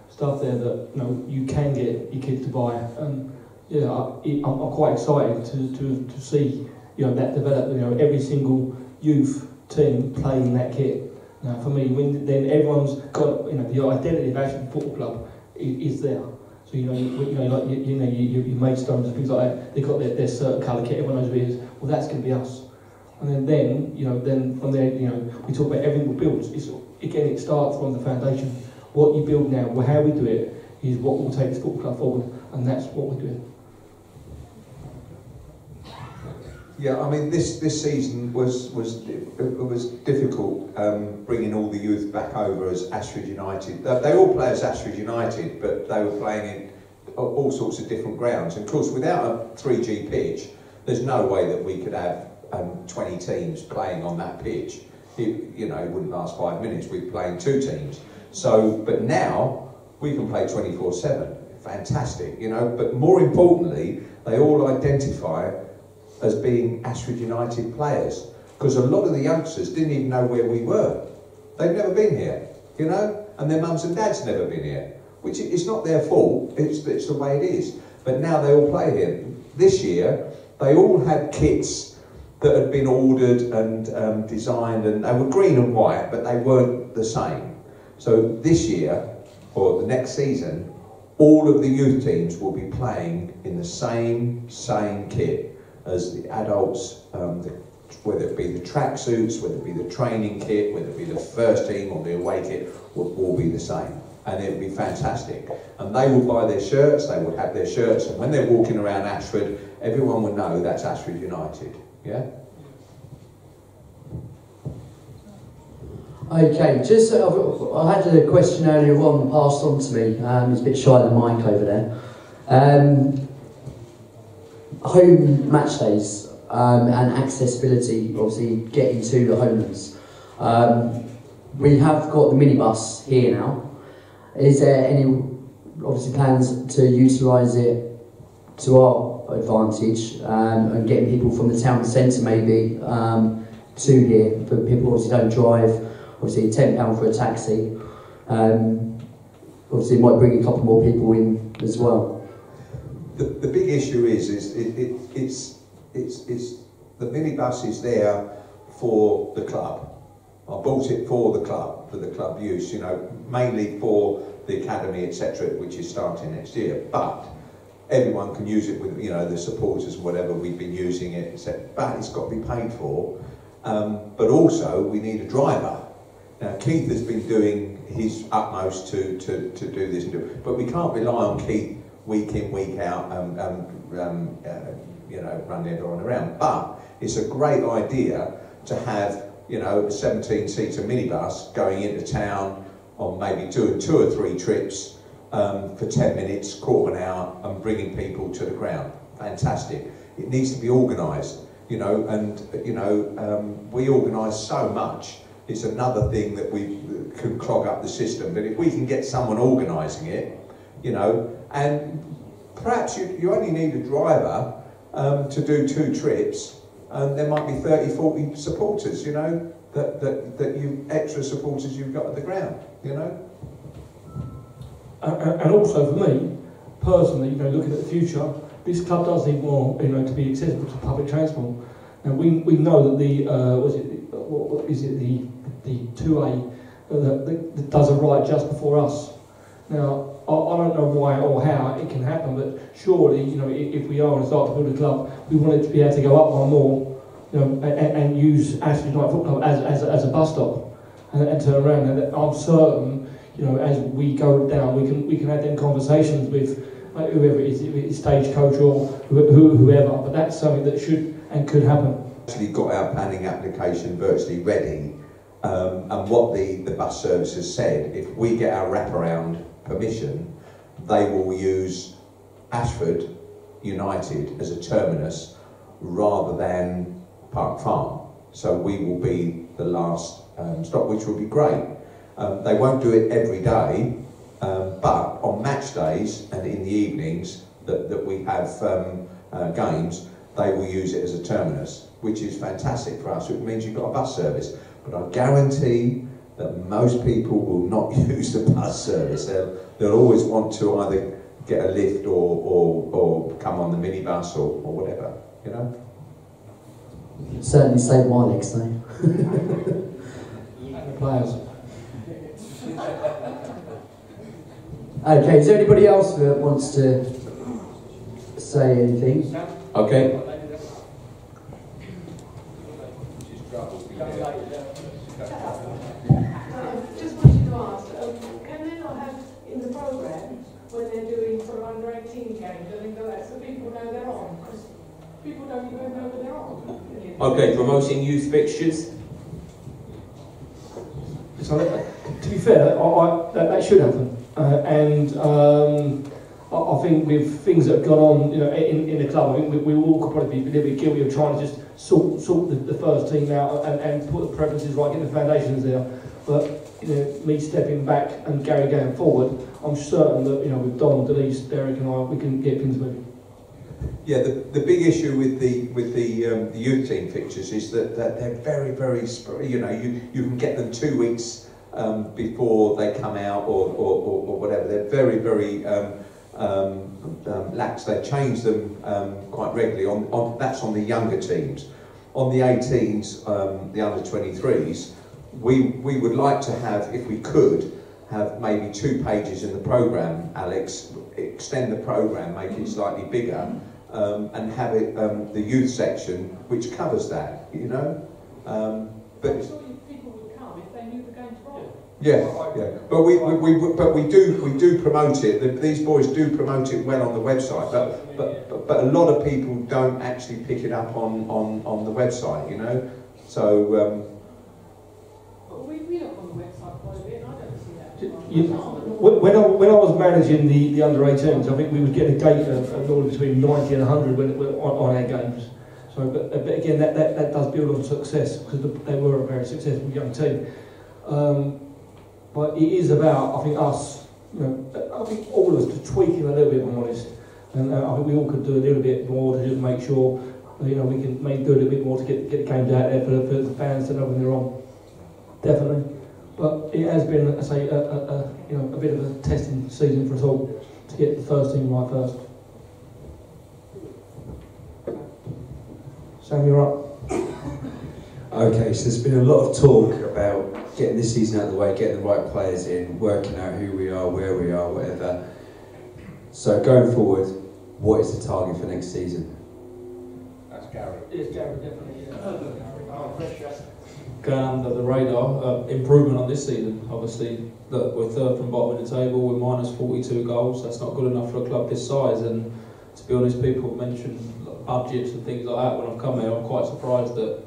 stuff there that, you know, you can get your kids to buy. And yeah, I'm quite excited to see, you know, that develop. You know, every single youth team playing that kit. Now, for me, then everyone's got, you know, the identity of Ashford Football Club is there. So, you know, your Maidstones and things like that, they've got their certain colour kit, everyone knows who it is. Well, that's going to be us. And then, you know, then from there, you know, we talk about everything we build. It starts from the foundation. What you build now, well, how we do it, is what will take this football club forward, and that's what we're doing. Yeah, I mean, this season was difficult, bringing all the youth back over as Ashford United. They all play as Ashford United, but they were playing in all sorts of different grounds. And of course, without a 3G pitch, there's no way that we could have 20 teams playing on that pitch. It wouldn't last 5 minutes. We're playing 2 teams. So, but now we can play 24/7. Fantastic, you know. But more importantly, they all identify as being Ashford United players, because a lot of the youngsters didn't even know where we were. They've never been here, you know, and their mums and dads never been here, which is not their fault, it's the way it is. But now they all play here. This year, they all had kits that had been ordered and designed, and they were green and white, but they weren't the same. So this year, or the next season, all of the youth teams will be playing in the same kit as the adults, whether it be the tracksuits, whether it be the training kit, whether it be the first team or the away kit, will all be the same. And it will be fantastic. And they will buy their shirts, they will have their shirts, and when they're walking around Ashford, everyone will know that's Ashford United. Yeah? Okay, just I had a question earlier on passed on to me. It's a bit shy of the mic over there. Home match days, and accessibility, obviously getting to the Homelands. We have got the minibus here now. Is there any, obviously, plans to utilise it to our advantage and getting people from the town centre maybe to here? But people obviously don't drive. Obviously, £10 for a taxi. Obviously, it might bring a couple more people in as well. The big issue is the minibus is there for the club. I bought it for the club use, you know, mainly for the academy, etc., which is starting next year. But everyone can use it with, you know, the supporters and whatever. We've been using it, etc. But it's got to be paid for. But also, we need a driver. Now, Keith has been doing his utmost to do this, but we can't rely on Keith week in, week out, you know, running it on around. But it's a great idea to have, you know, a 17-seater minibus going into town on maybe two or three trips for 10 minutes, quarter of an hour, and bringing people to the ground. Fantastic. It needs to be organised, you know, and, you know, we organise so much. It's another thing that we can clog up the system. But if we can get someone organising it, you know, and perhaps you only need a driver to do 2 trips, and there might be 30, 40 supporters, you know, that you extra supporters you've got at the ground, you know. And also for me, personally, you know, looking at the future, this club does need more, you know, to be accessible to public transport. And we know that the the 2A that does a ride just before us. Now, I don't know why or how it can happen, but surely, you know, if we are going to start to build a club, we want it to be able to go up one more, you know, and use Ashford Night Football Club as a bus stop and turn around. And I'm certain, you know, as we go down, we can have them conversations with whoever it is, if it's Stagecoach or whoever. But that's something that should and could happen. Actually got our planning application virtually ready, and what the bus service has said, if we get our wraparound permission, they will use Ashford United as a terminus rather than Park Farm. So we will be the last stop, which will be great. They won't do it every day, but on match days and in the evenings that we have games, they will use it as a terminus, which is fantastic for us. It means you've got a bus service. But I guarantee that most people will not use the bus service. They'll always want to either get a lift or come on the minibus or whatever, you know? Certainly saved my legs, though. Players. Okay, is there anybody else that wants to say anything? Okay. Just wanted to ask, can they not have in the programme, when they're doing sort of under 18 games, and things like that, so people know they're on? Because people don't even know that they're on. Okay, promoting youth fixtures. So, to be fair, that should happen. I think with things that have gone on, you know, in the club, I think we all could probably be a little bit guilty of trying to just sort the first team out and put the preferences right, get the foundations there. But, you know, me stepping back and Gary going forward, I'm certain that, you know, with Don, Denise, Derek and I, we can get things moving. Yeah, the big issue with the youth team fixtures is that they're very, very, you know, you can get them 2 weeks before they come out or whatever. They're very, very lax. They change them quite regularly. That's on the younger teams. On the 18s, the under 23s, we would like to have, if we could, have maybe 2 pages in the programme, Alex, extend the programme, make it slightly bigger, and have it the youth section which covers that, you know. But I'm sure people would come if they knew the game's wrong. yeah. But we do promote it. These boys do promote it well on the website. But a lot of people don't actually pick it up on the website, you know. So. We look on the website quite a bit, and I don't see that. When I was managing the under 18s, I think we would get a gate of normally between 90 and 100 on our games. So So, but again, that does build on success because they were a very successful young team. But it is about, I think, us. I think all of us to tweak it a little bit, if I'm honest. And I think we all could do a little bit more to just make sure, we can maybe do a little bit more to get the games out there for the fans to know when they're on. Definitely. But it has been, I say, a bit of a testing season for us all to get the first team right first. Sam, you're up. Okay, so there's been a lot of talk about getting this season out of the way, getting the right players in, working out who we are, where we are, whatever. So going forward, what is the target for next season? That's Gary. It's Gary, definitely. Going under the radar, improvement on this season. Obviously, look, we're third from bottom of the table. We're minus 42 goals. That's not good enough for a club this size. And to be honest, people mention budgets and things like that. When I've come here, I'm quite surprised at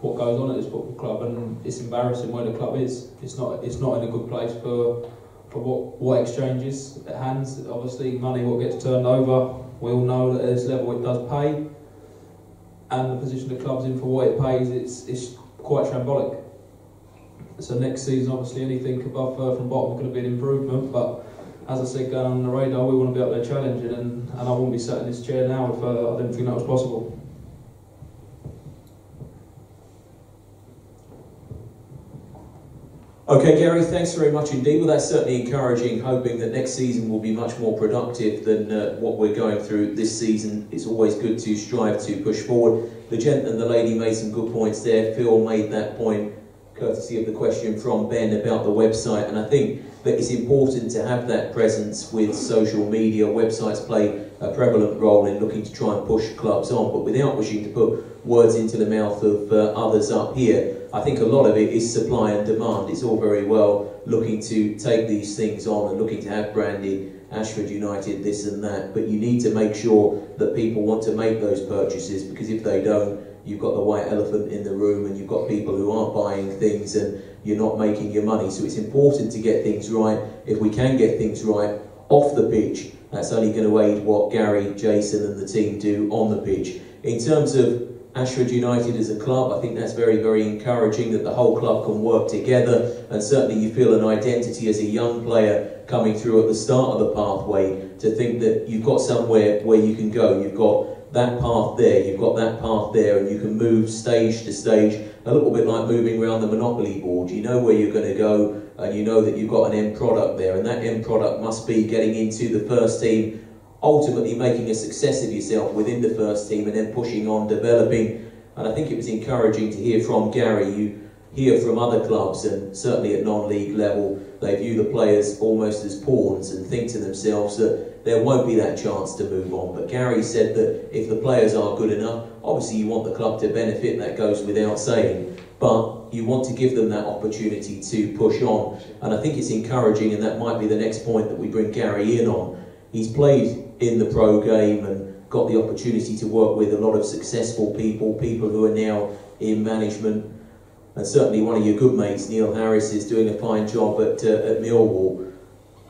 what goes on at this football club, and it's embarrassing where the club is. It's not in a good place for what exchanges at hands. Obviously, money what gets turned over. We all know that at this level it does pay, and the position the club's in for what it pays, it's quite shambolic. So next season, obviously, anything above third from bottom is going to be an improvement. But as I said, going on the radar, we want to be up there challenging, and I wouldn't be sat in this chair now if I didn't think that was possible. Okay, Gary, thanks very much indeed. Well, that's certainly encouraging, hoping that next season will be much more productive than what we're going through this season. It's always good to strive to push forward. The gent and the lady made some good points there. Phil made that point, courtesy of the question from Ben about the website, and I think that it's important to have that presence with social media. Websites play a prevalent role in looking to try and push clubs on, but without wishing to put words into the mouth of others up here, I think a lot of it is supply and demand. It's all very well looking to take these things on and looking to have branded Ashford United this and that, but you need to make sure that people want to make those purchases, because if they don't, you've got the white elephant in the room and you've got people who aren't buying things and you're not making your money. So it's important to get things right. If we can get things right off the pitch, that's only going to aid what Gary, Jason and the team do on the pitch. In terms of Ashford United as a club, I think that's very, very encouraging that the whole club can work together, and certainly you feel an identity as a young player coming through at the start of the pathway, to think that you've got somewhere where you can go. You've got that path there, you've got that path there, and you can move stage to stage, a little bit like moving around the Monopoly board. You know where you're going to go, and you know that you've got an end product there, and that end product must be getting into the first team, ultimately making a success of yourself within the first team and then pushing on, developing. And I think it was encouraging to hear from Gary. You hear from other clubs, and certainly at non-league level, they view the players almost as pawns and think to themselves that there won't be that chance to move on. But Gary said that if the players are good enough, obviously you want the club to benefit, that goes without saying, but you want to give them that opportunity to push on. And I think it's encouraging, and that might be the next point that we bring Gary in on. He's played in the pro game and got the opportunity to work with a lot of successful people who are now in management, and certainly one of your good mates, Neil Harris, is doing a fine job at Millwall.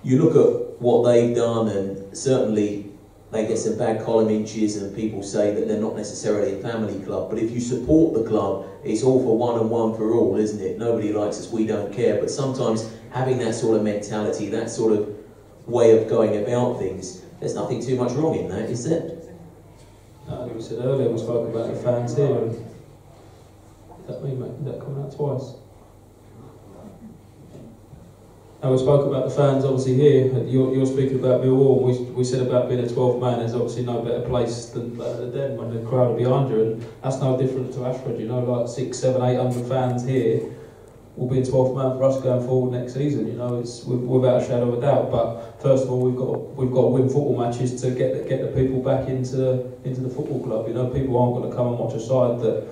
You look at what they've done, and certainly they get some bad column inches and people say that they're not necessarily a family club, but if you support the club, it's all for one and one for all, isn't it? Nobody likes us, we don't care. But sometimes having that sort of mentality, that sort of way of going about things, there's nothing too much wrong in that, is there? Like we said earlier, we spoke about the fans here, and is that me, mate? Is that coming out twice? And we spoke about the fans, obviously here. You're speaking about Millwall, and we said about being a 12th man. There's obviously no better place than the Den when the crowd are behind you, and that's no different to Ashford. You know, like 600, 700, 800 fans here will be a 12th man for us going forward next season. You know, it's without a shadow of a doubt. But first of all, we've got to win football matches to get the people back into the football club. You know, people aren't going to come and watch a side that,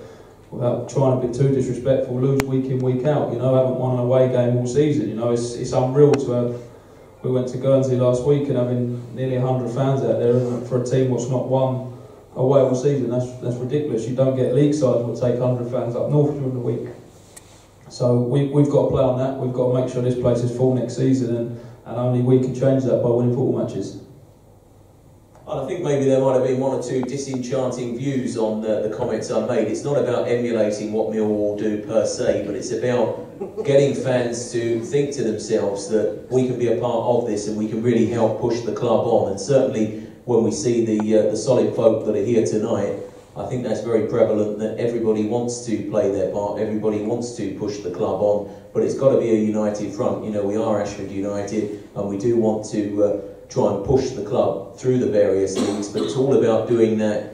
without trying to be too disrespectful, lose week in, week out. You know, haven't won an away game all season. You know, it's unreal to have. We went to Guernsey last week and having nearly 100 fans out there, and for a team what's not won away all season, that's ridiculous. You don't get league sides will take 100 fans up north during the week. So we've got to play on that. We've got to make sure this place is full next season, and only we can change that by winning football matches. I think maybe there might have been one or two disenchanting views on the comments I made. It's not about emulating what Millwall do per se, but it's about getting fans to think to themselves that we can be a part of this and we can really help push the club on. And certainly when we see the solid folk that are here tonight, I think that's very prevalent, that everybody wants to play their part, everybody wants to push the club on, but it's got to be a united front. You know, we are Ashford United and we do want to try and push the club through the various leagues, but it's all about doing that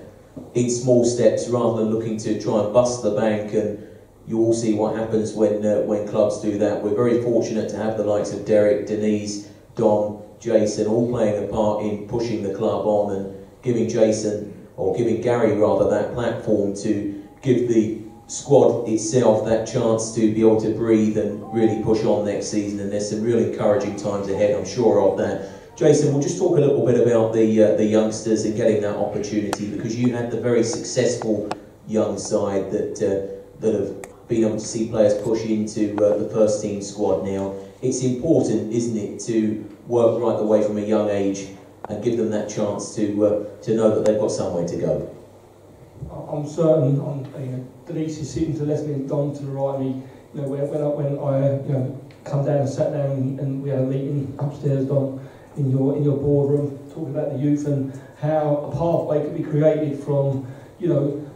in small steps rather than looking to try and bust the bank. And you all see what happens when clubs do that. We're very fortunate to have the likes of Derek, Denise, Dom, Jason all playing a part in pushing the club on and giving Gary rather that platform to give the squad itself that chance to be able to breathe and really push on next season. And there's some real encouraging times ahead, I'm sure of that. Jason, we'll just talk a little bit about the youngsters and getting that opportunity, because you had the very successful young side that have been able to see players push into the first team squad now. It's important, isn't it, to work right the way from a young age and give them that chance to know that they've got somewhere to go. I'm certain, Denise is sitting to the left of me and Don to the right of me. You know, when I come down and sat down and we had a meeting upstairs, Don, in your boardroom, talking about the youth and how a pathway could be created from,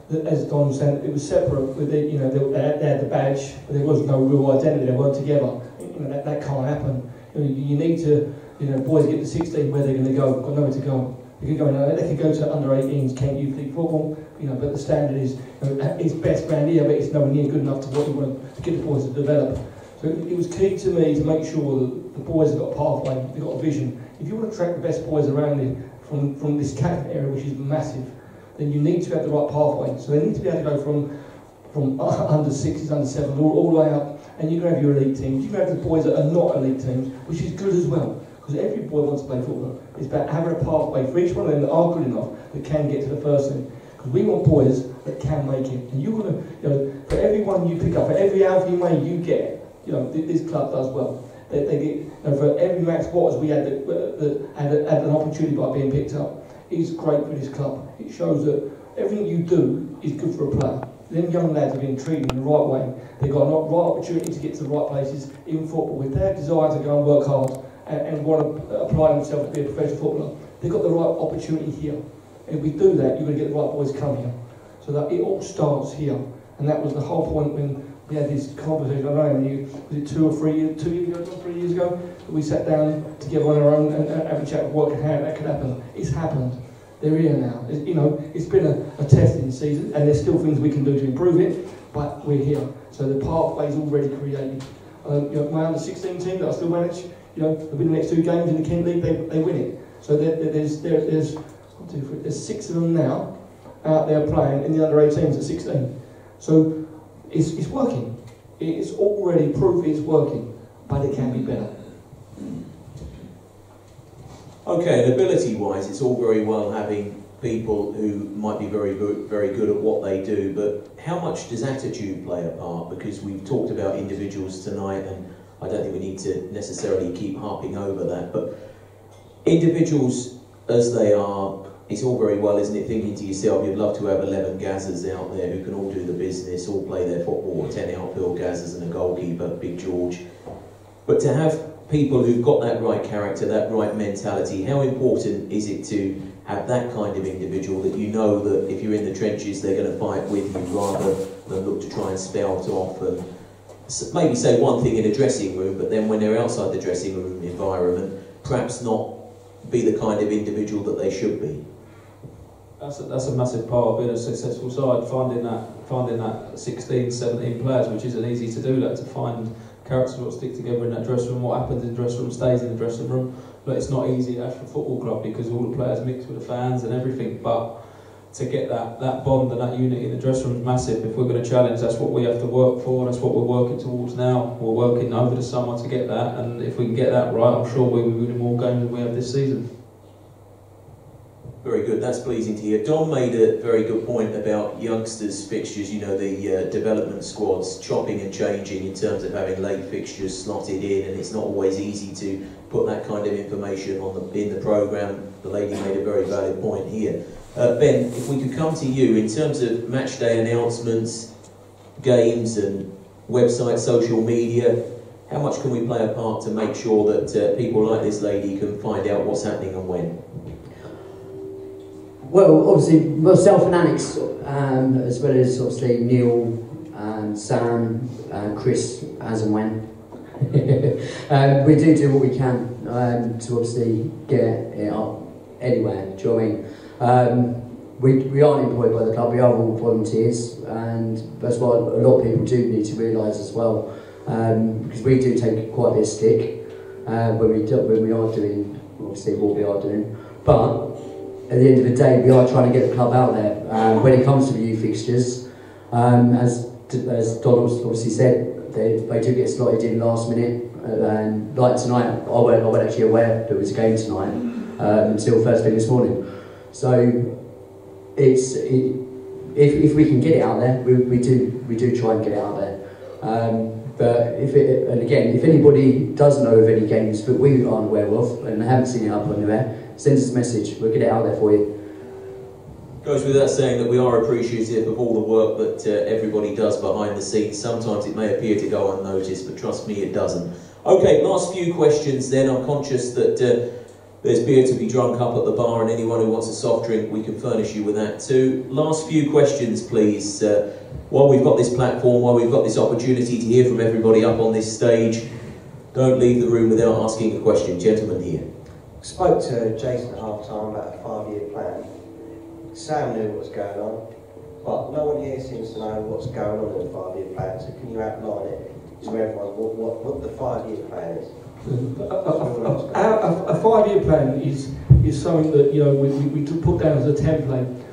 as Don said, it was separate. With they had the badge, but there was no real identity. They weren't together. That can't happen. You need to, boys get to 16, where they're going to go. Got nowhere to go. They could go to under 18s, Kent Youth League football. But the standard is it's best round here, but it's nowhere near good enough to what you want to get the boys to develop. So it was key to me to make sure that the boys have got a pathway, they've got a vision. If you want to attract the best boys around it from this catchment area, which is massive, then you need to have the right pathway. So they need to be able to go from under 6s, under 7s, all the way up. And you can have your elite teams. You can have the boys that are not elite teams, which is good as well. Because every boy wants to play football. It's about having a pathway for each one of them that are good enough that can get to the first team. Because we want boys that can make it. And you want to, for every one you pick up, for every Alfie May you get, this club does well. They get, for every Max Waters we had that had an opportunity by being picked up, it's great for this club. It shows that everything you do is good for a player. Them young lads are being treated in the right way. They've got a right opportunity to get to the right places in football. With their desire to go and work hard and want to apply themselves to be a professional footballer, they've got the right opportunity here. And if we do that, you're going to get the right boys come here. So that it all starts here. And that was the whole point when we had this conversation. I don't know, was it 2 or 3 years, 2 years ago, 3 years ago, that we sat down together on our own and have a chat of what how that could happen. It's happened. They're here now. It's been a testing season, and there's still things we can do to improve it, but we're here. So the pathway's already created. My under 16 team that I still manage, they'll win the next 2 games in the Kent League, they win it. So there's 1, 2, 3, there's 6 of them now out there playing in the under 18s at 16. So it's working. It's already proof it's working, but it can be better. Okay, and ability-wise, it's all very well having people who might be very good at what they do, but how much does attitude play a part? Because we've talked about individuals tonight, and I don't think we need to necessarily keep harping over that, but individuals as they are, it's all very well, isn't it, thinking to yourself, you'd love to have 11 gazzers out there who can all do the business, all play their football, 10 outfield gazzers and a goalkeeper, Big George. But to have people who've got that right character, that right mentality, how important is it to have that kind of individual that you know that if you're in the trenches they're going to fight with you rather than look to try and spout off and maybe say one thing in a dressing room, but then when they're outside the dressing room environment, perhaps not be the kind of individual that they should be? That's a massive part of being a successful side, finding that 16, 17 players, which isn't easy to do, to find characters that stick together in that dressing room. What happens in the dressing room stays in the dressing room. But it's not easy at Ashford Football Club because all the players mix with the fans and everything. But to get that bond and that unity in the dressing room is massive. If we're going to challenge, that's what we have to work for. That's what we're working towards now. We're working over the summer to get that, and if we can get that right, I'm sure we'll be winning more games than we have this season. Very good, that's pleasing to hear. Don made a very good point about youngsters' fixtures, you know, the development squads chopping and changing in terms of having late fixtures slotted in, and it's not always easy to put that kind of information on in the programme. The lady made a very valid point here. Ben, if we could come to you, in terms of match day announcements, games and website, social media, how much can we play a part to make sure that people like this lady can find out what's happening and when? Well, obviously, myself and Alex, as well as obviously Neil, Sam, Chris, as and when. We do what we can to obviously get it up anywhere, do you know what I mean? We aren't employed by the club, we are all volunteers, and that's what a lot of people do need to realise as well, because we do take quite a bit of stick when we are doing, obviously, what we are doing. But at the end of the day, we are trying to get the club out there. When it comes to the youth fixtures, as Don obviously said, they do get slotted in last minute. And like tonight, I wasn't actually aware there was a game tonight until first thing this morning. So if we can get it out there, we do try and get it out there. But if anybody does know of any games that we aren't aware of and haven't seen it up on the air, send us a message, we'll get it out there for you. Goes without saying that we are appreciative of all the work that everybody does behind the scenes. Sometimes it may appear to go unnoticed, but trust me, it doesn't. Okay, last few questions then. I'm conscious that there's beer to be drunk up at the bar, and anyone who wants a soft drink, we can furnish you with that too. Last few questions, please. While we've got this platform, while we've got this opportunity to hear from everybody up on this stage, don't leave the room without asking a question. Gentlemen here. Spoke to Jason at half-time about a 5-year plan. Sam knew what was going on, but no one here seems to know what's going on in the 5-year plan, so can you outline it to everyone what the 5-year plan is? A 5-year plan is something that, you know, we put down as a template.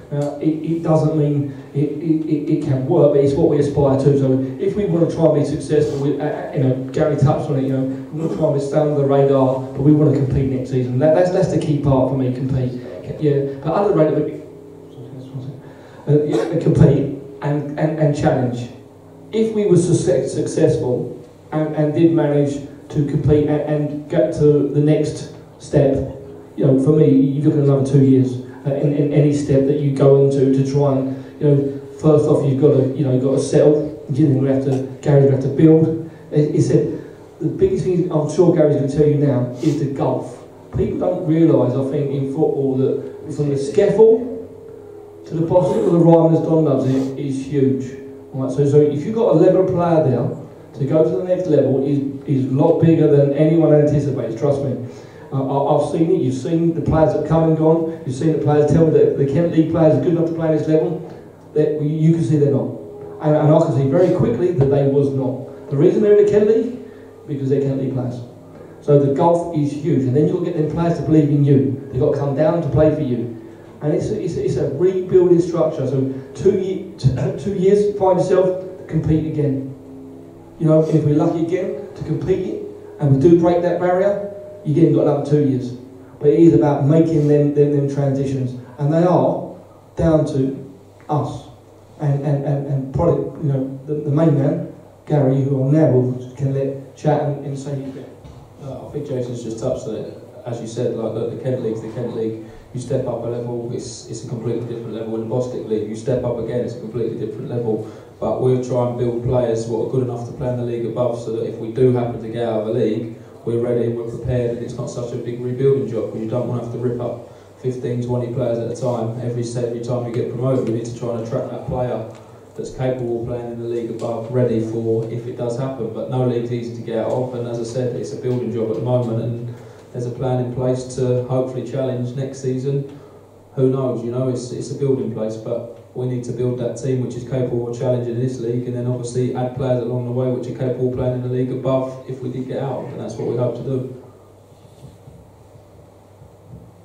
It doesn't mean it can work, but it's what we aspire to. So if we want to try and be successful, you know, Gary touched on it, you know, we want to try and stay under the radar, but we want to compete next season. That's the key part for me, compete. Yeah, but under the radar, compete and challenge. If we were successful and did manage to compete and get to the next step, you know, for me, you look at another 2 years. In any step that you go into to try and, you know, first off you've got to settle. Gary's going to have to build. He said the biggest thing I'm sure Gary's going to tell you now is the golf. People don't realise, I think, in football that from the scaffold to the bottom of the rhyme as Don loves it is huge. Right, so if you've got a level player there to go to the next level is a lot bigger than anyone anticipates. Trust me. I've seen it, you've seen the players that have come and gone, you've seen the players tell me that the Kent League players are good enough to play this level, that you can see they're not. And I can see very quickly that they was not. The reason they're in the Kent League, because they're Kent League players. So the golf is huge, and then you'll get them players to believe in you. They've got to come down to play for you. And it's a rebuilding structure, so 2 years, find yourself to compete again. You know, if we're lucky again to compete, and we do break that barrier, you've got another 2 years. But it is about making them transitions. And they are down to us. And probably, you know, the main man, Gary, who I'm now can let chat and say a bit. I think Jason's just touched on it. As you said, like the Kent League's the Kent League. You step up a level, it's a completely different level. In the Bostic League, you step up again, it's a completely different level. But we'll try and build players who are good enough to play in the league above, so that if we do happen to get out of the league, we're ready, we're prepared, and it's not such a big rebuilding job, because you don't want to have to rip up 15, 20 players at a time. Every time you get promoted, we need to try and attract that player that's capable of playing in the league above, ready for if it does happen. But no league's easy to get out of, and as I said, it's a building job at the moment, and there's a plan in place to hopefully challenge next season. Who knows, you know, it's a building place, but we need to build that team which is capable of challenging this league, and then obviously add players along the way which are capable of playing in the league above if we did get out, and that's what we hope to do.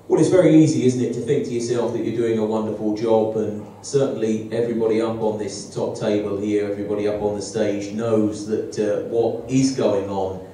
Well, it's very easy, isn't it, to think to yourself that you're doing a wonderful job, and certainly everybody up on this top table here, everybody up on the stage knows that what is going on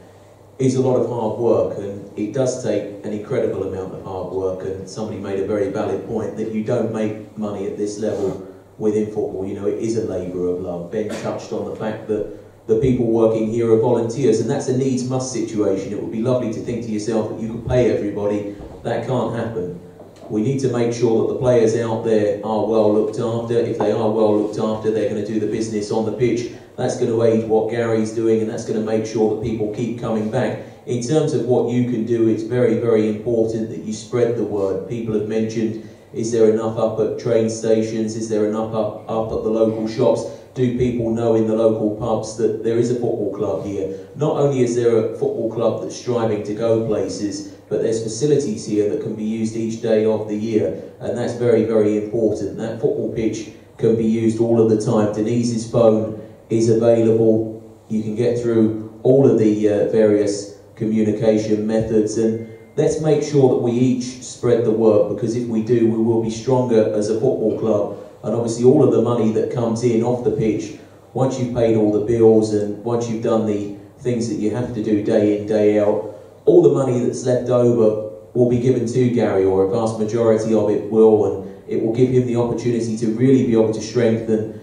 is a lot of hard work, and it does take an incredible amount of hard work. And somebody made a very valid point that you don't make money at this level within football. You know, it is a labour of love. Ben touched on the fact that the people working here are volunteers, and that's a needs-must situation. It would be lovely to think to yourself that you could pay everybody. That can't happen. We need to make sure that the players out there are well looked after. If they are well looked after, they're going to do the business on the pitch. That's going to aid what Gary's doing, and that's going to make sure that people keep coming back. In terms of what you can do, it's very, very important that you spread the word. People have mentioned, is there enough up at train stations? Is there enough up at the local shops? Do people know in the local pubs that there is a football club here? Not only is there a football club that's striving to go places, but there's facilities here that can be used each day of the year, and that's very, very important. That football pitch can be used all of the time. Denise's phone is available. You can get through all of the various communication methods, and let's make sure that we each spread the word, because if we do, we will be stronger as a football club. And obviously all of the money that comes in off the pitch, once you've paid all the bills and once you've done the things that you have to do day in, day out, all the money that's left over will be given to Gary, or a vast majority of it will, and it will give him the opportunity to really be able to strengthen.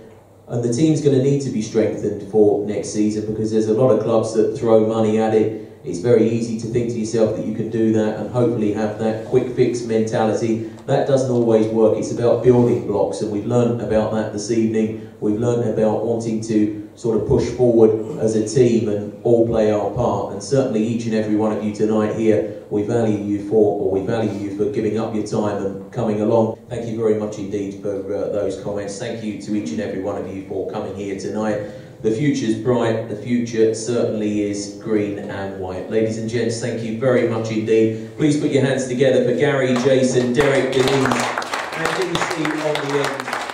And the team's going to need to be strengthened for next season, because there's a lot of clubs that throw money at it. It's very easy to think to yourself that you can do that and hopefully have that quick fix mentality. That doesn't always work. It's about building blocks, and we've learned about that this evening. We've learned about wanting to sort of push forward as a team and all play our part. And certainly each and every one of you tonight here, we value you for giving up your time and coming along. Thank you very much indeed for those comments. Thank you to each and every one of you for coming here tonight. The future's bright, the future certainly is green and white. Ladies and gents, thank you very much indeed. Please put your hands together for Gary, Jason, Derek, Denise, and DC on the end.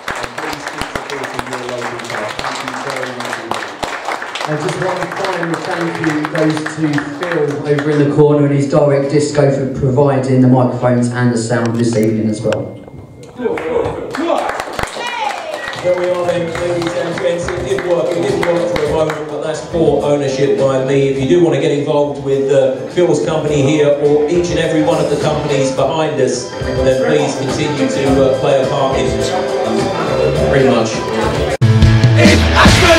And please keep supporting your local club. Thank you very much indeed. And just one final thank you goes to Phil over in the corner and his direct disco for providing the microphones and the sound this evening as well. There we are then, ladies and gents. It did work for a moment, but that's poor ownership by me. If you do want to get involved with Phil's company here, or each and every one of the companies behind us, then please continue to play a part in it. Pretty much. In Ashford!